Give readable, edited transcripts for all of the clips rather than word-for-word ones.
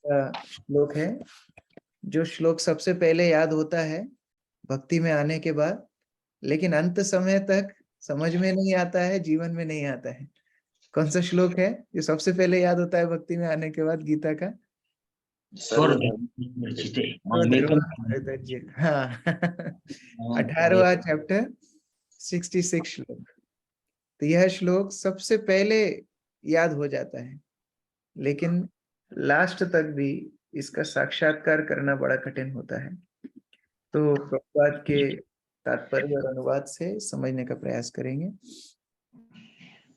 श्लोक है, जो श्लोक सबसे पहले याद होता है भक्ति में आने के बाद, लेकिन अंत समय तक समझ में नहीं आता है, जीवन में नहीं आता है। कौन सा श्लोक है जो सबसे पहले याद होता है भक्ति में आने के बाद गीता का? हाँ 18वां चैप्टर 66 श्लोक। तो यह श्लोक सबसे पहले याद हो जाता है, लेकिन लास्ट तक भी इसका साक्षात्कार करना बड़ा कठिन होता है। तो प्रभुपाद के तात्पर्य और अनुवाद से समझने का प्रयास करेंगे।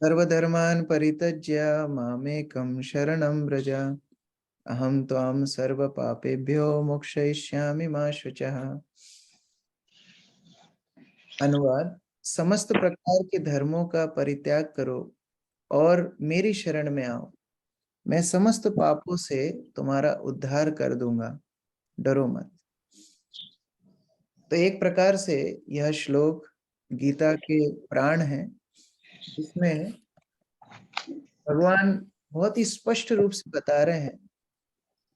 सर्वधर्मान् परित्यज्य मामेकं शरणं व्रज, अहं त्वां सर्व पापेभ्यो मोक्षयिष्यामि मा शुचः। अनुवाद: समस्त प्रकार के धर्मों का परित्याग करो और मेरी शरण में आओ, मैं समस्त पापों से तुम्हारा उद्धार कर दूंगा, डरो मत। तो एक प्रकार से यह श्लोक गीता के प्राण है, जिसमें भगवान बहुत ही स्पष्ट रूप से बता रहे हैं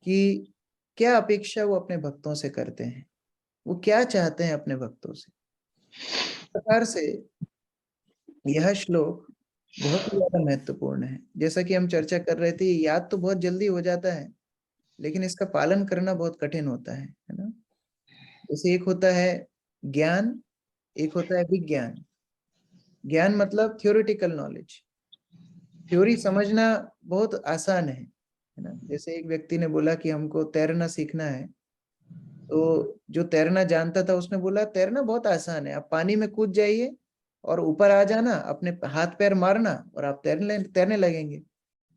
कि क्या अपेक्षा वो अपने भक्तों से करते हैं, वो क्या चाहते हैं अपने भक्तों से। इस प्रकार से यह श्लोक बहुत ही ज्यादा महत्वपूर्ण है। जैसा कि हम चर्चा कर रहे थे, याद तो बहुत जल्दी हो जाता है, लेकिन इसका पालन करना बहुत कठिन होता है ना। जैसे एक होता है ज्ञान, एक होता है विज्ञान। ज्ञान मतलब थ्योरेटिकल नॉलेज, थ्योरी समझना बहुत आसान है ना। जैसे एक व्यक्ति ने बोला कि हमको तैरना सीखना है, तो जो तैरना जानता था उसने बोला तैरना बहुत आसान है, आप पानी में कूद जाइए और ऊपर आ जाना, अपने हाथ पैर मारना और आप तैरने लगेंगे।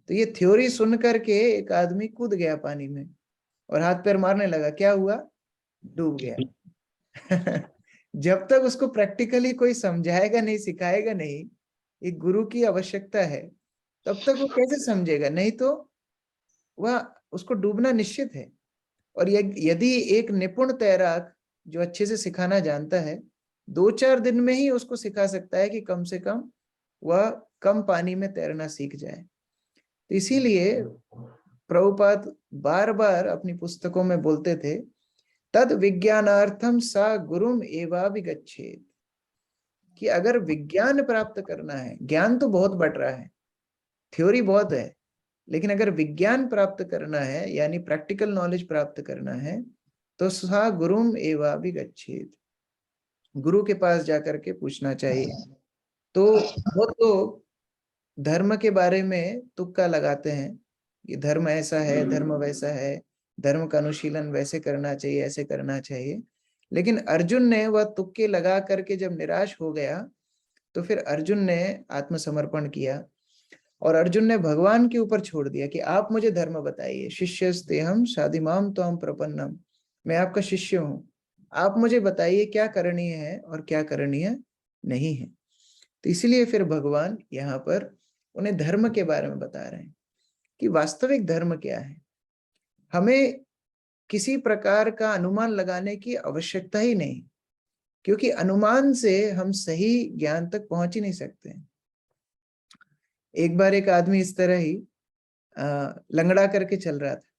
तो ये थ्योरी सुन करके एक आदमी कूद गया पानी में और हाथ पैर मारने लगा, क्या हुआ? डूब गया। जब तक उसको प्रैक्टिकली कोई समझाएगा नहीं, सिखाएगा नहीं, एक गुरु की आवश्यकता है, तब तक वो कैसे समझेगा? नहीं तो वह उसको डूबना निश्चित है। और यदि एक निपुण तैराक जो अच्छे से सिखाना जानता है, 2-4 दिन में ही उसको सिखा सकता है कि कम से कम वह कम पानी में तैरना सीख जाए। तो इसीलिए प्रभुपाद बार बार अपनी पुस्तकों में बोलते थे, तद विज्ञानार्थम सा गुरुम एवाभिगच्छेत्, कि अगर विज्ञान प्राप्त करना है, ज्ञान तो बहुत बढ़ रहा है, थ्योरी बहुत है, लेकिन अगर विज्ञान प्राप्त करना है यानी प्रैक्टिकल नॉलेज प्राप्त करना है, तो सा गुरुम एवाभिगच्छेत्, गुरु के पास जाकर के पूछना चाहिए। तो बहुत लोग धर्म के बारे में तुक्का लगाते हैं, ये धर्म ऐसा है, धर्म वैसा है, धर्म का अनुशीलन वैसे करना चाहिए, ऐसे करना चाहिए। लेकिन अर्जुन ने वह तुक्के लगा करके जब निराश हो गया, तो फिर अर्जुन ने आत्मसमर्पण किया और अर्जुन ने भगवान के ऊपर छोड़ दिया कि आप मुझे धर्म बताइए। शिष्यस्तेहम शाधिमाम त्वाम प्रपन्नम, मैं आपका शिष्य हूँ, आप मुझे बताइए क्या करणीय है और क्या करणीय नहीं है। तो इसलिए फिर भगवान यहाँ पर उन्हें धर्म के बारे में बता रहे हैं कि वास्तविक धर्म क्या है। हमें किसी प्रकार का अनुमान लगाने की आवश्यकता ही नहीं, क्योंकि अनुमान से हम सही ज्ञान तक पहुंच ही नहीं सकते। एक बार एक आदमी इस तरह ही लंगड़ा करके चल रहा था,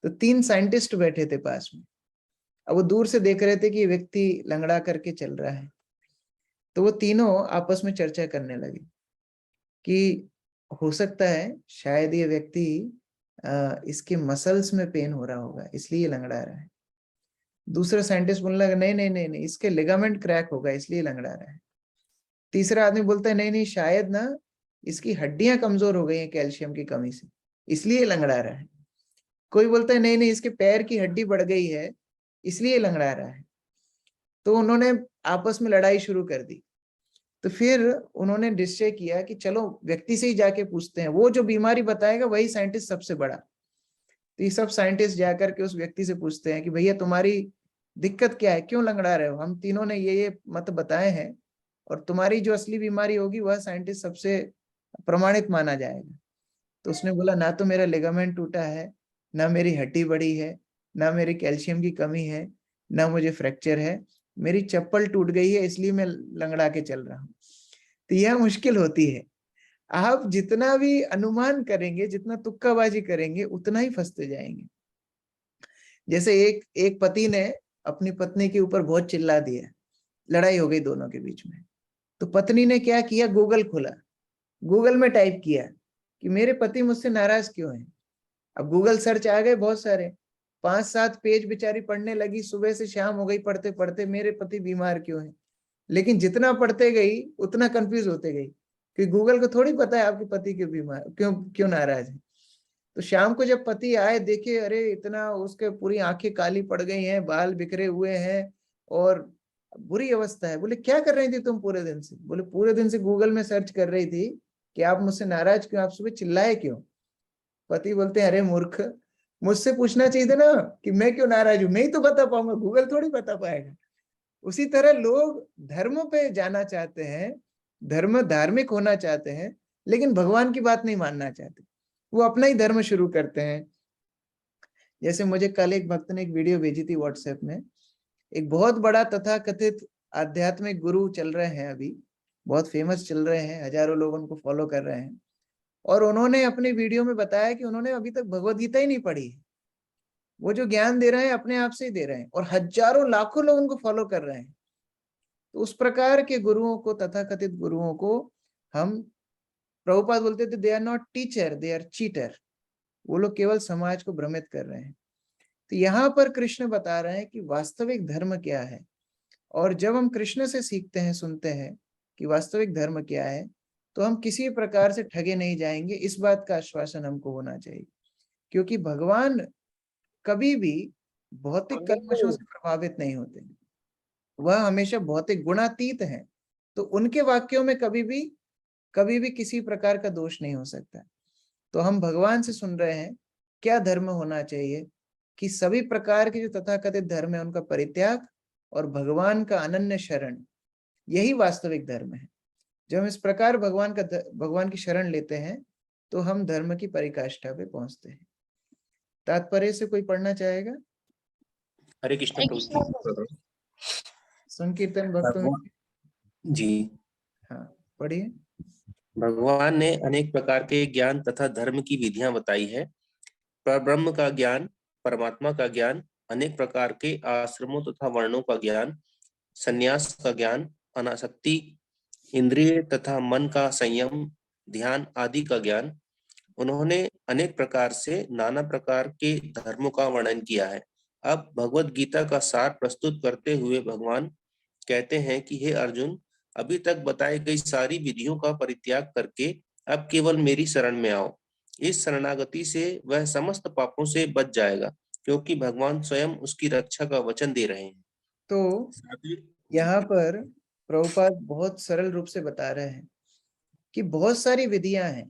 तो 3 साइंटिस्ट बैठे थे पास में। अब वो दूर से देख रहे थे कि ये व्यक्ति लंगड़ा करके चल रहा है, तो वो तीनों आपस में चर्चा करने लगे कि हो सकता है शायद ये व्यक्ति इसके मसल्स में पेन हो रहा होगा, इसलिए ये लंगड़ा रहा है। दूसरा साइंटिस्ट बोलने लगा नहीं नहीं नहीं नहीं, इसके लिगामेंट क्रैक होगा इसलिए लंगड़ा रहा है। तीसरा आदमी बोलता है नहीं नहीं, शायद ना इसकी हड्डियां कमजोर हो गई हैं कैल्शियम की कमी से, इसलिए लंगड़ा रहा है। कोई बोलता है नहीं नहीं, इसके पैर की हड्डी बढ़ गई है इसलिए लंगड़ा रहा है। तो उन्होंने आपस में लड़ाई शुरू कर दी। तो फिर उन्होंने निश्चय किया कि चलो व्यक्ति से ही जाके पूछते हैं, वो जो बीमारी बताएगा वही साइंटिस्ट सबसे बड़ा। तो ये सब साइंटिस्ट जाकर के उस व्यक्ति से पूछते हैं कि भैया तुम्हारी दिक्कत क्या है, क्यों लंगड़ा रहे हो? हम तीनों ने ये मत बताए हैं और तुम्हारी जो असली बीमारी होगी वह साइंटिस्ट सबसे प्रमाणित माना जाएगा। तो उसने बोला ना तो मेरा लिगामेंट टूटा है, ना मेरी हड्डी बड़ी है, ना मेरी कैल्शियम की कमी है, ना मुझे फ्रैक्चर है, मेरी चप्पल टूट गई है इसलिए मैं लंगड़ा के चल रहा हूँ। तो यह मुश्किल होती है। आप जितना भी अनुमान करेंगे, जितना तुक्काबाजी करेंगे, उतना ही फंसते जाएंगे। जैसे एक पति ने अपनी पत्नी के ऊपर बहुत चिल्ला दिया, लड़ाई हो गई दोनों के बीच में। तो पत्नी ने क्या किया, गूगल खोला, गूगल में टाइप किया कि मेरे पति मुझसे नाराज क्यों हैं। अब गूगल सर्च आ गए बहुत सारे, 5-7 पेज बेचारी पढ़ने लगी, सुबह से शाम हो गई पढ़ते पढ़ते, मेरे पति बीमार क्यों हैं। लेकिन जितना पढ़ते गई उतना कंफ्यूज होते गई, कि गूगल को थोड़ी पता है आपके पति क्यों बीमार, क्यों क्यों नाराज है। तो शाम को जब पति आए, देखे अरे इतना, उसके पूरी आंखें काली पड़ गई हैं, बाल बिखरे हुए हैं और बुरी अवस्था है। बोले क्या कर रही थी तुम पूरे दिन से? बोले पूरे दिन से गूगल में सर्च कर रही थी कि आप मुझसे नाराज क्यों, आप सुबह चिल्लाए क्यों। पति बोलते हैं अरे मूर्ख, मुझसे पूछना चाहिए था ना कि मैं क्यों नाराज हूं, मैं ही तो बता पाऊंगा, गूगल थोड़ी बता पाएगा। उसी तरह लोग धर्म पे जाना चाहते हैं, धर्म धार्मिक होना चाहते हैं, लेकिन भगवान की बात नहीं मानना चाहते, वो अपना ही धर्म शुरू करते हैं। जैसे मुझे कल एक भक्त ने एक वीडियो भेजी थी व्हाट्सएप में, एक बहुत बड़ा तथाकथित आध्यात्मिक गुरु चल रहे हैं अभी, बहुत फेमस चल रहे हैं, हजारों लोग उनको फॉलो कर रहे हैं, और उन्होंने अपने वीडियो में बताया कि उन्होंने अभी तक भगवत गीता ही नहीं पढ़ी है। वो जो ज्ञान दे रहे हैं अपने आप से ही दे रहे हैं, और हजारों लाखों लोग उनको फॉलो कर रहे हैं। तो उस प्रकार के गुरुओं को, तथाकथित गुरुओं को हम, प्रभुपाद बोलते थे they are not teacher, they are cheater. वो लोग केवल समाज को भ्रमित कर रहे हैं। तो यहाँ पर कृष्ण बता रहे हैं कि वास्तविक धर्म क्या है। और जब हम कृष्ण से सीखते हैं, सुनते हैं कि वास्तविक धर्म क्या है, तो हम किसी प्रकार से ठगे नहीं जाएंगे, इस बात का आश्वासन हमको होना चाहिए। क्योंकि भगवान कभी भी भौतिक कल्मशों से प्रभावित नहीं होते, वह हमेशा भौतिक गुणातीत हैं। तो उनके वाक्यों में कभी भी किसी प्रकार का दोष नहीं हो सकता। तो हम भगवान से सुन रहे हैं क्या धर्म होना चाहिए, कि सभी प्रकार के जो तथाकथित धर्म है उनका परित्याग और भगवान का अनन्य शरण, यही वास्तविक धर्म है। जब हम इस प्रकार भगवान की शरण लेते हैं तो हम धर्म की परिकाष्ठा पे पहुंचते हैं। तात्पर्य से कोई पढ़ना चाहेगा? हरे कृष्ण प्रभु। संकीर्तन भक्तों में जी हाँ, पढ़िए। भगवान ने अनेक प्रकार के ज्ञान तथा धर्म की विधियां बताई है। परब्रह्म का ज्ञान, परमात्मा का ज्ञान, अनेक प्रकार के आश्रमों तथा वर्णों का ज्ञान, संन्यास का ज्ञान, अनासक्ति, इंद्रिय तथा मन का संयम, ध्यान आदि का ज्ञान। उन्होंने अनेक प्रकार से नाना प्रकार के धर्मों का वर्णन किया है। अब भगवत गीता का सार प्रस्तुत करते हुए भगवान कहते हैं कि हे अर्जुन, अभी तक बताई गई सारी विधियों का परित्याग करके अब केवल मेरी शरण में आओ। इस शरणागति से वह समस्त पापों से बच जाएगा, क्योंकि भगवान स्वयं उसकी रक्षा का वचन दे रहे हैं। तो यहाँ पर प्रभुपाद बहुत सरल रूप से बता रहे हैं कि बहुत सारी विधियां हैं,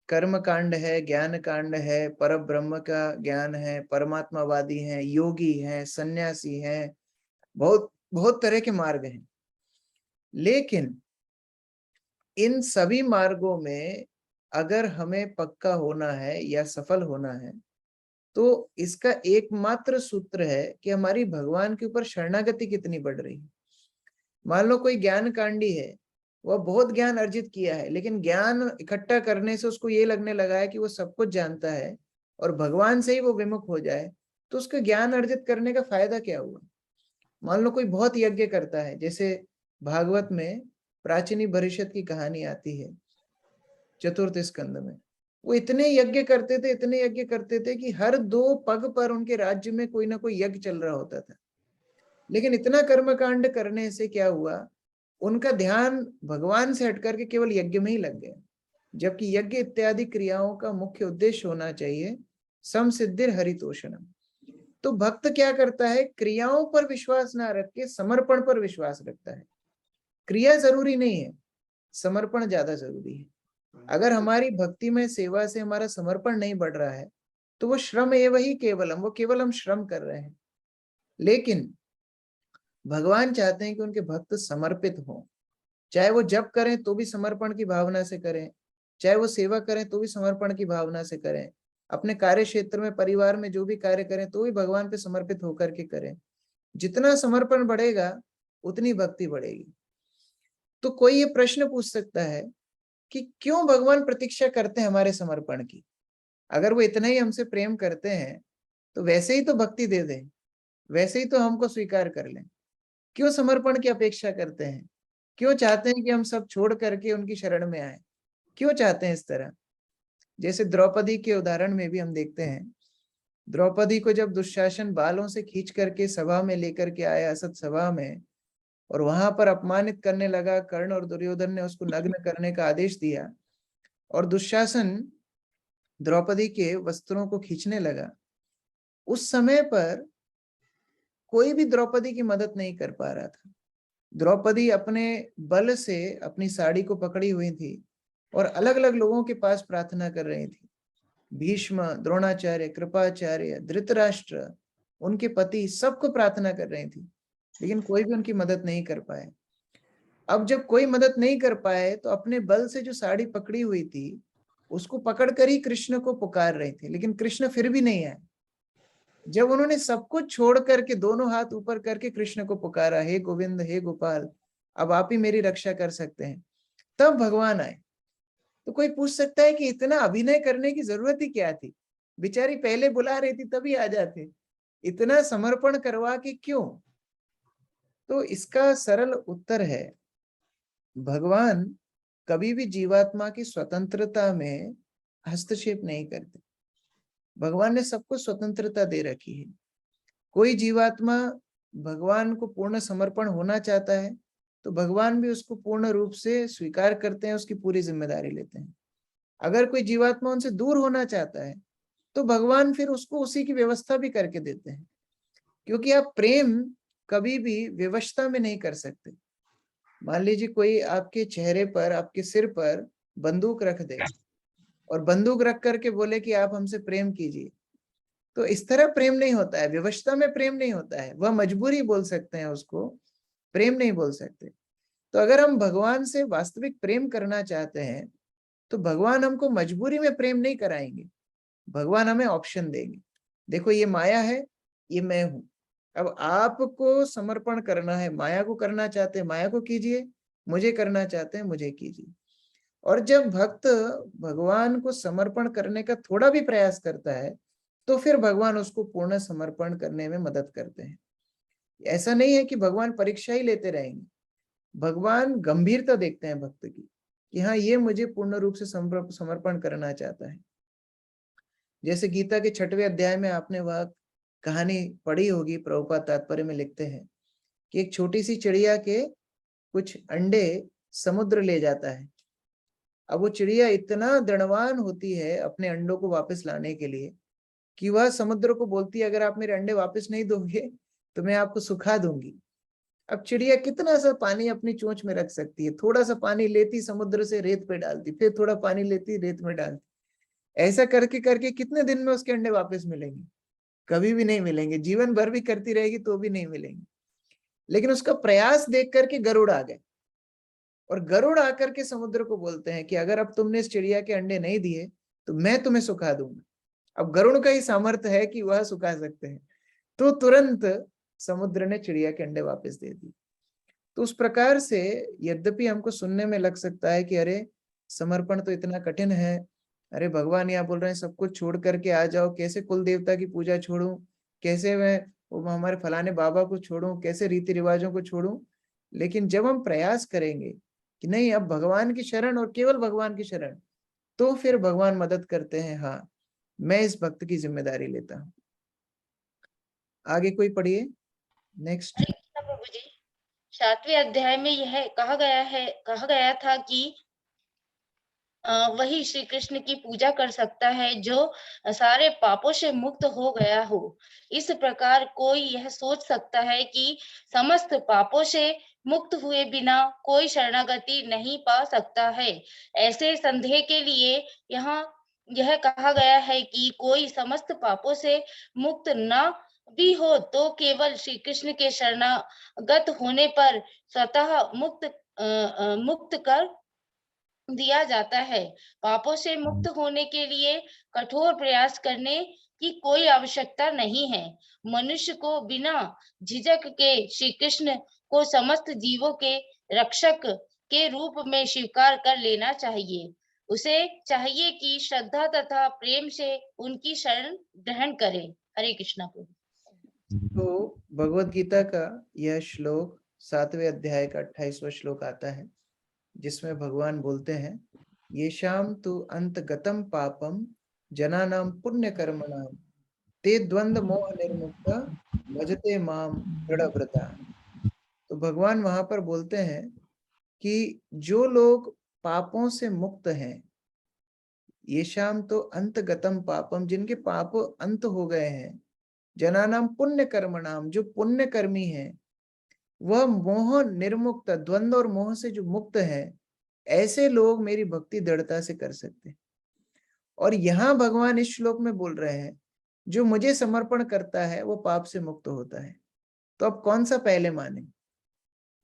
कर्म कांड है, ज्ञान कांड है, पर ब्रह्म का ज्ञान है, परमात्मावादी हैं, योगी हैं, सन्यासी हैं, बहुत बहुत तरह के मार्ग हैं। लेकिन इन सभी मार्गों में अगर हमें पक्का होना है या सफल होना है, तो इसका एकमात्र सूत्र है कि हमारी भगवान के ऊपर शरणागति कितनी बढ़ रही है। मान लो कोई ज्ञान कांडी है, वह बहुत ज्ञान अर्जित किया है, लेकिन ज्ञान इकट्ठा करने से उसको ये लगने लगा है कि वो सब कुछ जानता है और भगवान से ही वो विमुख हो जाए, तो उसको ज्ञान अर्जित करने का फायदा क्या हुआ। मान लो कोई बहुत यज्ञ करता है, जैसे भागवत में प्राचीनी भविष्यत की कहानी आती है चतुर्थ स्कंद में। वो इतने यज्ञ करते थे, इतने यज्ञ करते थे कि हर 2 पग पर उनके राज्य में कोई ना कोई यज्ञ चल रहा होता था। लेकिन इतना कर्मकांड करने से क्या हुआ, उनका ध्यान भगवान से हटकर के केवल यज्ञ में ही लग गया, जबकि यज्ञ इत्यादि क्रियाओं का मुख्य उद्देश्य होना चाहिए समसिद्धिर हरितोषणम। तो भक्त क्या करता है, क्रियाओं पर विश्वास ना रख के समर्पण पर विश्वास रखता है। क्रिया जरूरी नहीं है, समर्पण ज्यादा जरूरी है। अगर हमारी भक्ति में सेवा से हमारा समर्पण नहीं बढ़ रहा है, तो वो श्रम एवं ही केवलम, वो केवल हम श्रम कर रहे हैं। लेकिन भगवान चाहते हैं कि उनके भक्त समर्पित हों, चाहे वो जप करें तो भी समर्पण की भावना से करें, चाहे वो सेवा करें तो भी समर्पण की भावना से करें, अपने कार्य क्षेत्र में, परिवार में जो भी कार्य करें तो भी भगवान पे समर्पित होकर के करें। जितना समर्पण बढ़ेगा उतनी भक्ति बढ़ेगी। तो कोई ये प्रश्न पूछ सकता है कि क्यों भगवान प्रतीक्षा करते हैं हमारे समर्पण की। अगर वो इतना ही हमसे प्रेम करते हैं तो वैसे ही तो भक्ति दे दें, वैसे ही तो हमको स्वीकार कर लें। क्यों समर्पण की अपेक्षा करते हैं? क्यों चाहते हैं कि हम सब छोड़ करके उनकी शरण में आए? क्यों चाहते हैं इस तरह? जैसे द्रौपदी के उदाहरण में भी हम देखते हैं, द्रौपदी को जब दुशासन बालों से खींच करके सभा में लेकर के आया, असत सभा में, और वहां पर अपमानित करने लगा, कर्ण और दुर्योधन ने उसको नग्न करने का आदेश दिया और दुशासन द्रौपदी के वस्त्रों को खींचने लगा। उस समय पर कोई भी द्रौपदी की मदद नहीं कर पा रहा था। द्रौपदी अपने बल से अपनी साड़ी को पकड़ी हुई थी और अलग अलग लोगों के पास प्रार्थना कर रही थी। भीष्म, द्रोणाचार्य, कृपाचार्य, धृतराष्ट्र, उनके पति, सबको प्रार्थना कर रही थी, लेकिन कोई भी उनकी मदद नहीं कर पाए। अब जब कोई मदद नहीं कर पाए तो अपने बल से जो साड़ी पकड़ी हुई थी उसको पकड़कर ही कृष्ण को पुकार रहे थे, लेकिन कृष्ण फिर भी नहीं आए। जब उन्होंने सब कुछ छोड़ करके दोनों हाथ ऊपर करके कृष्ण को पुकारा, हे गोविंद, हे गोपाल, अब आप ही मेरी रक्षा कर सकते हैं, तब भगवान आए। तो कोई पूछ सकता है कि इतना अभिनय करने की जरूरत ही क्या थी? बेचारी पहले बुला रही थी तभी आ जाते, इतना समर्पण करवा के क्यों? तो इसका सरल उत्तर है, भगवान कभी भी जीवात्मा की स्वतंत्रता में हस्तक्षेप नहीं करते। भगवान ने सबको स्वतंत्रता दे रखी है। कोई जीवात्मा भगवान को पूर्ण समर्पण होना चाहता है तो भगवान भी उसको पूर्ण रूप से स्वीकार करते हैं, उसकी पूरी जिम्मेदारी लेते हैं। अगर कोई जीवात्मा उनसे दूर होना चाहता है तो भगवान फिर उसको उसी की व्यवस्था भी करके देते हैं, क्योंकि आप प्रेम कभी भी विवशता में नहीं कर सकते। मान लीजिए कोई आपके चेहरे पर, आपके सिर पर बंदूक रख दे और बंदूक रख करके बोले कि आप हमसे प्रेम कीजिए, तो इस तरह प्रेम नहीं होता है, विवशता में प्रेम नहीं होता है। वह मजबूरी बोल सकते हैं उसको, प्रेम नहीं बोल सकते। तो अगर हम भगवान से वास्तविक प्रेम करना चाहते हैं तो भगवान हमको मजबूरी में प्रेम नहीं कराएंगे, भगवान हमें ऑप्शन देंगे। देखो ये माया है, ये मैं हूं, अब आपको समर्पण करना है। माया को करना चाहते हैं माया को कीजिए, मुझे करना चाहते हैं मुझे कीजिए। और जब भक्त भगवान को समर्पण करने का थोड़ा भी प्रयास करता है तो फिर भगवान उसको पूर्ण समर्पण करने में मदद करते हैं। ऐसा नहीं है कि भगवान परीक्षा ही लेते रहेंगे, भगवान गंभीरता देखते हैं भक्त की कि हाँ ये मुझे पूर्ण रूप से समर्पण करना चाहता है। जैसे गीता के 6वें अध्याय में आपने वह कहानी पढ़ी होगी, प्रभुपाद तात्पर्य में लिखते हैं कि एक छोटी सी चिड़िया के कुछ अंडे समुद्र ले जाता है। अब वो चिड़िया इतना दृढ़वान होती है अपने अंडों को वापस लाने के लिए कि वह समुद्र को बोलती है, अगर आप मेरे अंडे वापस नहीं दोगे तो मैं आपको सुखा दूंगी। अब चिड़िया कितना सा पानी अपनी चोंच में रख सकती है? थोड़ा सा पानी लेती, समुद्र से रेत पे डालती, फिर थोड़ा पानी लेती, रेत में डालती। ऐसा करके करके कितने दिन में उसके अंडे वापस मिलेंगे? कभी भी नहीं मिलेंगे। जीवन भर भी करती रहेगी तो भी नहीं मिलेंगे। लेकिन उसका प्रयास देख करके गरुड़ आ गए और गरुड़ आकर के समुद्र को बोलते हैं कि अगर अब तुमने इस चिड़िया के अंडे नहीं दिए तो मैं तुम्हें सुखा दूंगा। अब गरुड़ का ही सामर्थ्य है कि वह सुखा सकते हैं, तो तुरंत समुद्र ने चिड़िया के अंडे वापस दे दिए। तो उस प्रकार से यद्यपि हमको सुनने में लग सकता है कि अरे समर्पण तो इतना कठिन है, अरे भगवान यहाँ बोल रहे हैं सब कुछ छोड़ करके आ जाओ, कैसे कुल देवता की पूजा छोड़ूं, कैसे मैं वो हमारे फलाने बाबा को छोड़ूं, कैसे रीति रिवाजों को छोड़ूं। लेकिन जब हम प्रयास करेंगे कि नहीं अब भगवान की शरण और केवल भगवान की शरण, तो फिर भगवान मदद करते हैं। हाँ, मैं इस भक्त की जिम्मेदारी लेता हूँ। आगे कोई पढ़िए, नेक्स्ट। हरे कृष्ण प्रभु जी। 7वें अध्याय में यह कहा गया था कि वही श्री कृष्ण की पूजा कर सकता है जो सारे पापों से मुक्त हो गया हो। इस प्रकार कोई यह सोच सकता है कि समस्त पापों से मुक्त हुए बिना कोई शरणागति नहीं पा सकता है। ऐसे संदेह के लिए यहाँ यह कहा गया है कि कोई समस्त पापों से मुक्त न भी हो तो केवल श्री कृष्ण के शरणागत होने पर स्वतः मुक्त कर दिया जाता है। पापों से मुक्त होने के लिए कठोर प्रयास करने की कोई आवश्यकता नहीं है। मनुष्य को बिना झिझक के श्री कृष्ण को समस्त जीवों के रक्षक के रूप में स्वीकार कर लेना चाहिए। उसे चाहिए कि श्रद्धा तथा प्रेम से उनकी शरण ग्रहण करे। हरे कृष्णा प्रभु। तो भगवत गीता का यह श्लोक 7वें अध्याय का 28वां श्लोक आता है, जिसमें भगवान बोलते हैं, येषां तु अंतगतम पापम जनानां पुण्य कर्मणां ते द्वंद्व मोह निर्मुक्ता भजते माम दृढ़व्रता। तो भगवान वहां पर बोलते हैं कि जो लोग पापों से मुक्त हैं, येषां तो अंतगतम पापम, जिनके पाप अंत हो गए हैं, जनानाम पुण्य कर्मणाम, जो पुण्य कर्मी हैं, वह मोह निर्मुक्त, द्वंद्व और मोह से जो मुक्त है, ऐसे लोग मेरी भक्ति दृढ़ता से कर सकते हैं। और यहाँ भगवान इस श्लोक में बोल रहे हैं, जो मुझे समर्पण करता है वो पाप से मुक्त होता है। तो अब कौन सा पहले माने?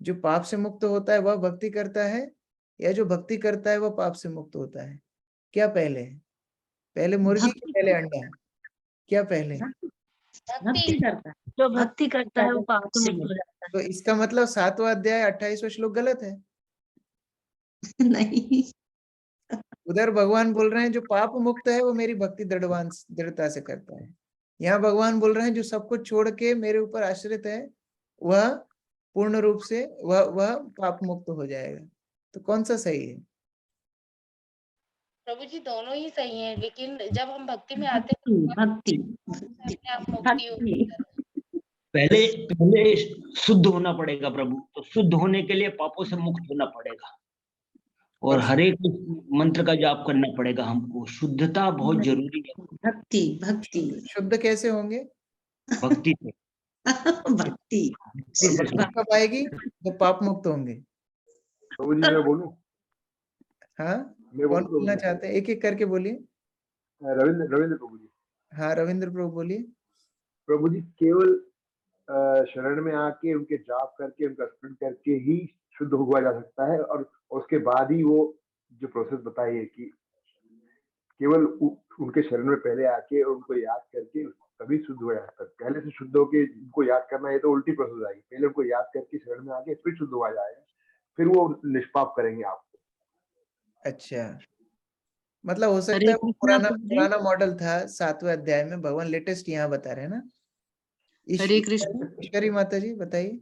जो पाप से मुक्त होता है वह भक्ति करता है, या जो भक्ति करता है वह पाप से मुक्त होता है? क्या पहले है? पहले मुर्गी कि पहले अंडा? क्या पहले है? भक्ति करता है, जो भक्ति करता है वो पाप से मुक्त हो जाता तो इसका मतलब 7वां अध्याय 28वां श्लोक गलत है। नहीं, उधर भगवान बोल रहे हैं जो पाप मुक्त है वो मेरी भक्ति दृढ़ता से करता है। यहाँ भगवान बोल रहे हैं जो सब कुछ छोड़ के मेरे ऊपर आश्रित है, वह पूर्ण रूप से वह पाप मुक्त हो जाएगा। तो कौन सा सही है? प्रभु जी दोनों ही सही हैं, लेकिन जब हम भक्ति में आते हैं भक्ति अपने आप मुक्ति होती है। पहले पहले शुद्ध होना पड़ेगा प्रभु, तो शुद्ध होने के लिए पापों से मुक्त होना पड़ेगा और हरे कृष्ण मंत्र का जाप करना पड़ेगा हमको। शुद्धता बहुत जरूरी है। भक्ति भक्ति शुद्ध कैसे होंगे? भक्ति से। भक्ति भक्ति कब आएगी? जब पाप मुक्त होंगे। प्रभु जी मैं बोलूं? हाँ, मैं कौन बोलूं? बोलना चाहते हैं? एक एक करके बोलिए। रविंद्र प्रभु जी। हाँ, रविंद्र प्रभु बोलिए। प्रभु जी केवल शरण में आके उनके जाप करके उनका स्मरण करके ही शुद्ध हुआ जा सकता है, और उसके बाद ही वो जो प्रोसेस बताई है कि केवल उनके शरण में पहले आके और उनको याद करके तभी शुद्ध हो जाता है। पहले से शुद्ध होके उनको याद करना, ये तो उल्टी प्रोसेस आएगी। पहले उनको याद करके शरण में आके फिर शुद्ध हुआ जाएगा, फिर वो निष्पाप करेंगे आपको। अच्छा, मतलब हो सकता है वो पुराना मॉडल था 7वें अध्याय में, भगवान लेटेस्ट यहाँ बता रहे हैं ना। हरे कृष्ण। ईश्वरी माता जी बताइए।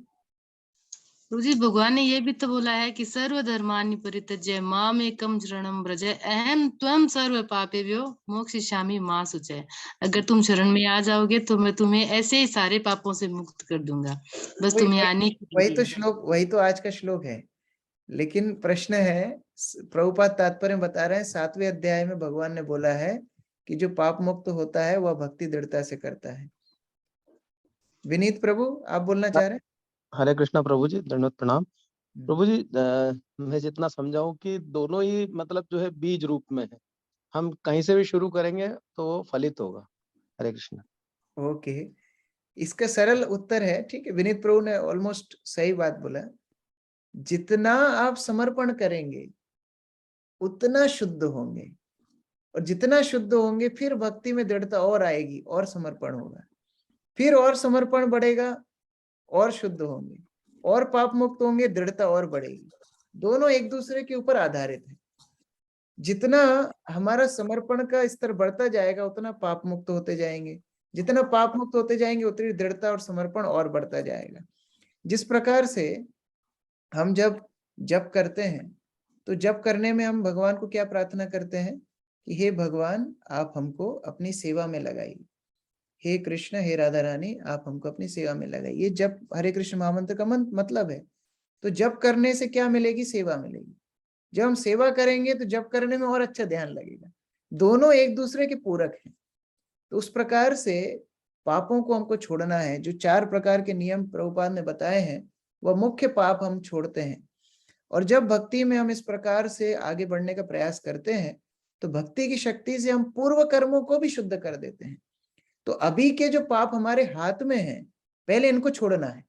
प्रभु जी भगवान ने ये भी तो बोला है कि सर्वधर्मानि परित्यज्य माम एकम शरणम व्रज अहम त्वं सर्व पापेभ्यो मोक्षयिष्यामि मा शुचय। अगर तुम शरण में आ जाओगे तो मैं तुम्हें ऐसे ही सारे पापों से मुक्त कर दूंगा, बस तुम्हें आने की वही तो श्लोक, वही तो आज का श्लोक है। लेकिन प्रश्न है, प्रभुपाद तात्पर्य बता रहे हैं 7वें अध्याय में भगवान ने बोला है कि जो पाप मुक्त होता है वह भक्ति दृढ़ता से करता है। विनीत प्रभु आप बोलना चाह रहे हैं? हरे कृष्णा प्रभु जी, दंडवत प्रणाम। प्रभु जी मैं जितना समझाऊं कि दोनों ही मतलब जो है बीज रूप में है, हम कहीं से भी शुरू करेंगे तो वो फलित होगा। हरे कृष्णा। ओके, इसका सरल उत्तर है, ठीक है, विनीत प्रभु ने ऑलमोस्ट सही बात बोला। जितना आप समर्पण करेंगे उतना शुद्ध होंगे, और जितना शुद्ध होंगे फिर भक्ति में दृढ़ता और आएगी, और समर्पण होगा, फिर और समर्पण बढ़ेगा, और शुद्ध होंगे, और पाप मुक्त होंगे, दृढ़ता और बढ़ेगी। दोनों एक दूसरे के ऊपर आधारित है। जितना हमारा समर्पण का स्तर बढ़ता जाएगा उतना पाप मुक्त होते जाएंगे, जितना पाप मुक्त होते जाएंगे उतनी दृढ़ता और समर्पण और बढ़ता जाएगा। जिस प्रकार से हम जब जप करते हैं तो जप करने में हम भगवान को क्या प्रार्थना करते हैं कि हे भगवान आप हमको अपनी सेवा में लगाइए, हे कृष्ण हे राधा रानी आप हमको अपनी सेवा में लगाइए। ये जप हरे कृष्ण महामंत्र का मतलब है। तो जप करने से क्या मिलेगी? सेवा मिलेगी। जब हम सेवा करेंगे तो जप करने में और अच्छा ध्यान लगेगा। दोनों एक दूसरे के पूरक हैं। तो उस प्रकार से पापों को हमको छोड़ना है। जो 4 प्रकार के नियम प्रभुपाद ने बताए हैं वह मुख्य पाप हम छोड़ते हैं। और जब भक्ति में हम इस प्रकार से आगे बढ़ने का प्रयास करते हैं तो भक्ति की शक्ति से हम पूर्व कर्मों को भी शुद्ध कर देते हैं। तो अभी के जो पाप हमारे हाथ में हैं, पहले इनको छोड़ना है।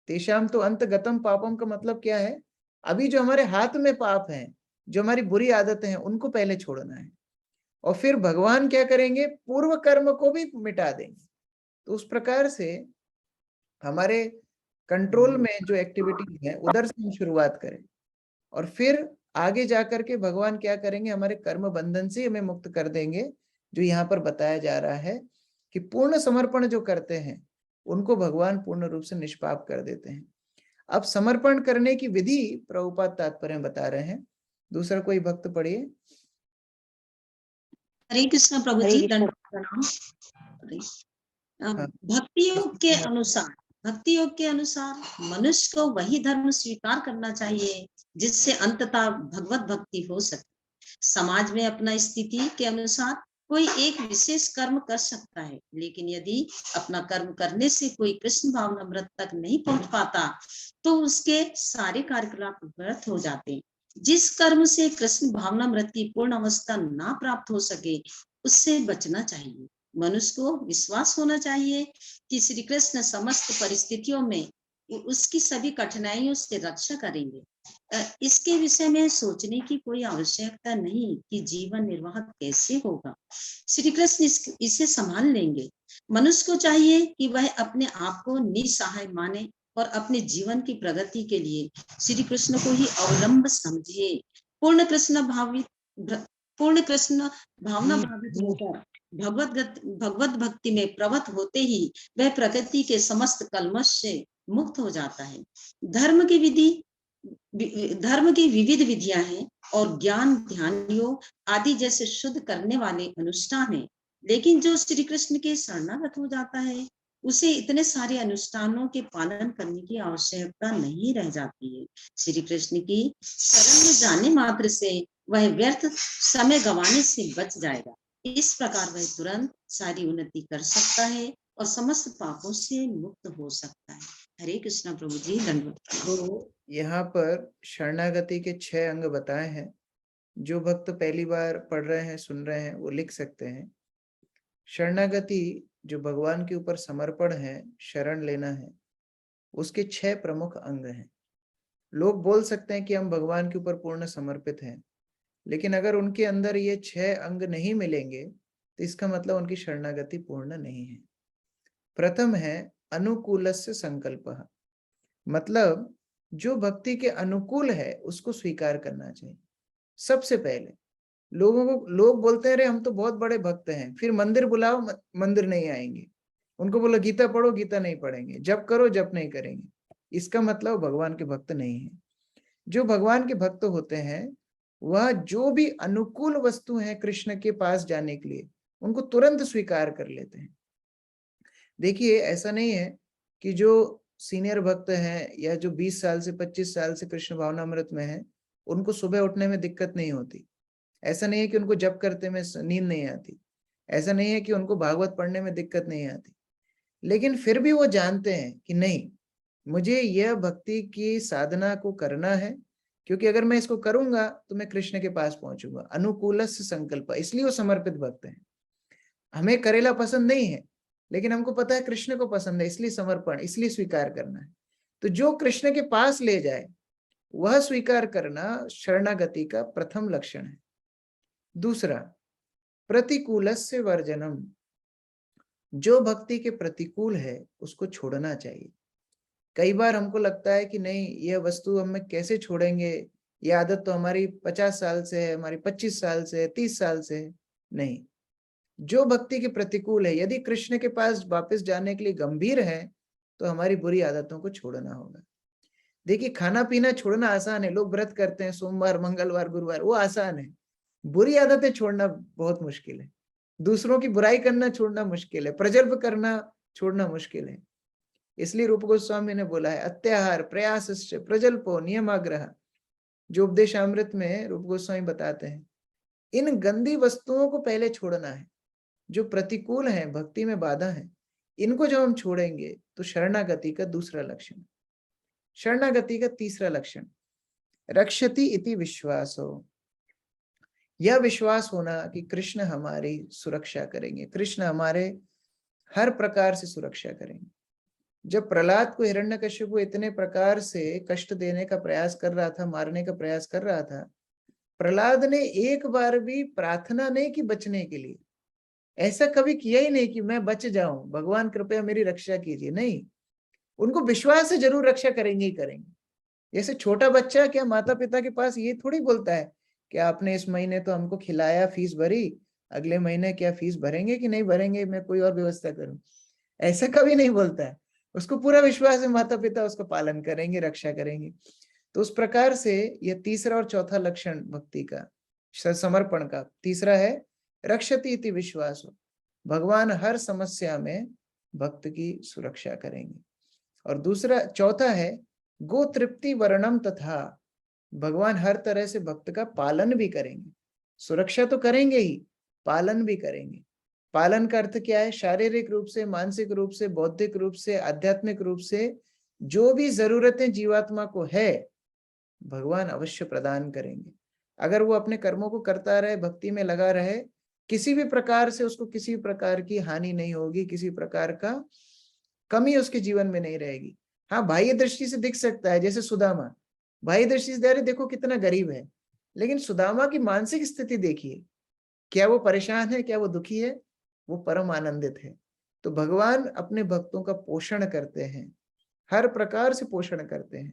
तेषाम तो अंतगतम पापम का मतलब क्या है? अभी जो हमारे हाथ में पाप हैं, जो हमारी बुरी आदतें हैं, उनको पहले छोड़ना है, और फिर भगवान क्या करेंगे? पूर्व कर्म को भी मिटा देंगे। तो उस प्रकार से हमारे कंट्रोल में जो एक्टिविटी है उधर से हम शुरुआत करें। और फिर आगे जाकर के भगवान क्या करेंगे, हमारे कर्म बंधन से हमें मुक्त कर देंगे। जो यहाँ पर बताया जा रहा है कि पूर्ण समर्पण जो करते हैं उनको भगवान पूर्ण रूप से निष्पाप कर देते हैं। अब समर्पण करने की विधि प्रभुपाद तात्पर्य बता रहे हैं। दूसरा कोई भक्त पढ़िए। हरे कृष्ण प्रभु जी, दंडवत प्रणाम। भक्ति योग के अनुसार मनुष्य को वही धर्म स्वीकार करना चाहिए जिससे अंततः भगवत भक्ति हो सके। समाज में अपना स्थिति के अनुसार कोई एक विशेष कर्म कर सकता है, लेकिन यदि अपना कर्म करने से कोई कृष्ण भावनामृत तक नहीं पहुंच पाता तो उसके सारे कार्यकलाप व्यर्थ हो जाते हैं। जिस कर्म से कृष्ण भावनामृत की पूर्ण अवस्था ना प्राप्त हो सके उससे बचना चाहिए। मनुष्य को विश्वास होना चाहिए कि श्री कृष्ण समस्त परिस्थितियों में उसकी सभी कठिनाइयों से रक्षा करेंगे। इसके विषय में सोचने की कोई आवश्यकता नहीं कि जीवन निर्वाह कैसे होगा, श्री कृष्ण इसे संभाल लेंगे। मनुष्य को चाहिए कि वह अपने आप को निसहाय माने और अपने जीवन की प्रगति के लिए श्री कृष्ण को ही अवलंब समझे। पूर्ण कृष्ण भावना भावित होकर भगवत भक्ति में प्रवृत्त होते ही वह प्रकृति के समस्त कलमश से मुक्त हो जाता है। धर्म की विविध विधियां हैं और ज्ञान, ध्यान, योग आदि जैसे शुद्ध करने वाले अनुष्ठान हैं, लेकिन जो श्री कृष्ण के शरणागत हो जाता है उसे इतने सारे अनुष्ठानों के पालन करने की आवश्यकता नहीं रह जाती है। श्री कृष्ण की शरण में जाने मात्र से वह व्यर्थ समय गंवाने से बच जाएगा। इस प्रकार वह तुरंत सारी उन्नति कर सकता है और समस्त पापों से मुक्त हो सकता है। हरे कृष्णा प्रभु जी, दंडवत। तो यहाँ पर शरणागति के 6 अंग बताए हैं। जो भक्त पहली बार पढ़ रहे हैं, सुन रहे हैं, वो लिख सकते हैं। शरणागति जो भगवान के ऊपर समर्पण है, शरण लेना है, उसके 6 प्रमुख अंग हैं। लोग बोल सकते हैं कि हम भगवान के ऊपर पूर्ण समर्पित हैं, लेकिन अगर उनके अंदर ये 6 अंग नहीं मिलेंगे तो इसका मतलब उनकी शरणागति पूर्ण नहीं है। प्रथम है अनुकूलस्य संकल्पः, मतलब जो भक्ति के अनुकूल है उसको स्वीकार करना चाहिए। सबसे पहले लोग बोलते हैं अरे हम तो बहुत बड़े भक्त हैं, फिर मंदिर बुलाओ मंदिर नहीं आएंगे, उनको बोलो गीता पढ़ो गीता नहीं पढ़ेंगे, जप करो जप नहीं करेंगे। इसका मतलब भगवान के भक्त नहीं है। जो भगवान के भक्त होते हैं वह जो भी अनुकूल वस्तु है कृष्ण के पास जाने के लिए उनको तुरंत स्वीकार कर लेते हैं। देखिए ऐसा नहीं है कि जो सीनियर भक्त हैं या जो 20 साल से 25 साल से कृष्ण भावनामृत में है उनको सुबह उठने में दिक्कत नहीं होती। ऐसा नहीं है कि उनको जप करते में नींद नहीं आती। ऐसा नहीं है कि उनको भागवत पढ़ने में दिक्कत नहीं आती। लेकिन फिर भी वो जानते हैं कि नहीं, मुझे यह भक्ति की साधना को करना है, क्योंकि अगर मैं इसको करूंगा तो मैं कृष्ण के पास पहुंचूंगा। अनुकूलस्य संकल्प, इसलिए वो समर्पित भक्त हैं। हमें करेला पसंद नहीं है, लेकिन हमको पता है कृष्ण को पसंद है, इसलिए समर्पण, इसलिए स्वीकार करना है। तो जो कृष्ण के पास ले जाए वह स्वीकार करना शरणागति का प्रथम लक्षण है। दूसरा, प्रतिकूलस्य वर्जनम, जो भक्ति के प्रतिकूल है उसको छोड़ना चाहिए। कई बार हमको लगता है कि नहीं, यह वस्तु हम कैसे छोड़ेंगे, यह आदत तो हमारी 50 साल से है, हमारी 25 साल से है, 30 साल से है। नहीं, जो भक्ति के प्रतिकूल है, यदि कृष्ण के पास वापस जाने के लिए गंभीर है तो हमारी बुरी आदतों को छोड़ना होगा। देखिए खाना पीना छोड़ना आसान है, लोग व्रत करते हैं सोमवार मंगलवार गुरुवार, वो आसान है। बुरी आदतें छोड़ना बहुत मुश्किल है। दूसरों की बुराई करना छोड़ना मुश्किल है, प्रजल्प करना छोड़ना मुश्किल है। इसलिए रूप गोस्वामी ने बोला है अत्याहार प्रयासश्च प्रजल्पो नियमाग्रह। जो उपदेशामृत में रूप गोस्वामी बताते हैं, इन गंदी वस्तुओं को पहले छोड़ना है जो प्रतिकूल है, भक्ति में बाधा है। इनको जब हम छोड़ेंगे तो शरणागति का दूसरा लक्षण। शरणागति का तीसरा लक्षण, रक्षति इति विश्वासो, यह विश्वास होना कि कृष्ण हमारी सुरक्षा करेंगे, कृष्ण हमारे हर प्रकार से सुरक्षा करेंगे। जब प्रहलाद को हिरण्यकश्यप इतने प्रकार से कष्ट देने का प्रयास कर रहा था, मारने का प्रयास कर रहा था, प्रहलाद ने एक बार भी प्रार्थना नहीं की बचने के लिए। ऐसा कभी किया ही नहीं कि मैं बच जाऊं, भगवान कृपया मेरी रक्षा कीजिए। नहीं, उनको विश्वास है जरूर रक्षा करेंगे ही करेंगे। जैसे छोटा बच्चा क्या माता पिता के पास ये थोड़ी बोलता है कि आपने इस महीने तो हमको खिलाया, फीस भरी, अगले महीने क्या फीस भरेंगे कि नहीं भरेंगे, मैं कोई और व्यवस्था करूं, ऐसा कभी नहीं बोलता है। उसको पूरा विश्वास है माता पिता उसका पालन करेंगे, रक्षा करेंगे। तो उस प्रकार से यह तीसरा और चौथा लक्षण भक्ति का, समर्पण का। तीसरा है रक्षति इति विश्वासो, भगवान हर समस्या में भक्त की सुरक्षा करेंगे। और दूसरा चौथा है गो तृप्ति वर्णम तथा, भगवान हर तरह से भक्त का पालन भी करेंगे। सुरक्षा तो करेंगे ही, पालन भी करेंगे। पालन का अर्थ क्या है? शारीरिक रूप से, मानसिक रूप से, बौद्धिक रूप से, आध्यात्मिक रूप से जो भी जरूरतें जीवात्मा को है भगवान अवश्य प्रदान करेंगे। अगर वो अपने कर्मों को करता रहे, भक्ति में लगा रहे, किसी भी प्रकार से उसको किसी भी प्रकार की हानि नहीं होगी, किसी प्रकार का कमी उसके जीवन में नहीं रहेगी। हाँ, बाह्य दृष्टि से दिख सकता है, जैसे सुदामा बाह्य दृष्टि से देखो कितना गरीब है, लेकिन सुदामा की मानसिक स्थिति देखिए, क्या वो परेशान है, क्या वो दुखी है? वो परम आनंदित है। तो भगवान अपने भक्तों का पोषण करते हैं, हर प्रकार से पोषण करते हैं।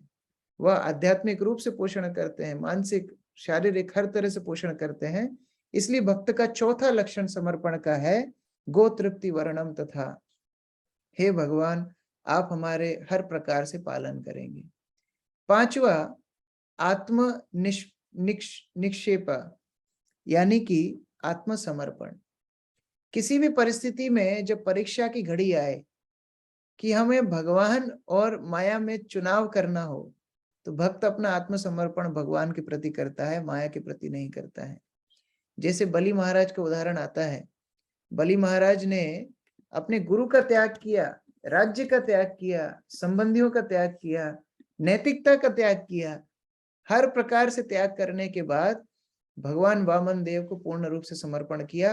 वह आध्यात्मिक रूप से पोषण करते हैं, मानसिक, शारीरिक, हर तरह से पोषण करते हैं। इसलिए भक्त का चौथा लक्षण समर्पण का है गो तृप्ति वर्णम तथा, हे भगवान आप हमारे हर प्रकार से पालन करेंगे। पांचवा आत्म निक्षेप, यानी कि आत्मसमर्पण। किसी भी परिस्थिति में जब परीक्षा की घड़ी आए कि हमें भगवान और माया में चुनाव करना हो, तो भक्त अपना आत्मसमर्पण भगवान के प्रति करता है, माया के प्रति नहीं करता है। जैसे बलि महाराज का उदाहरण आता है। बलि महाराज ने अपने गुरु का त्याग किया, राज्य का त्याग किया, संबंधियों का त्याग किया, नैतिकता का त्याग किया। हर प्रकार से त्याग करने के बाद भगवान वामन देव को पूर्ण रूप से समर्पण किया।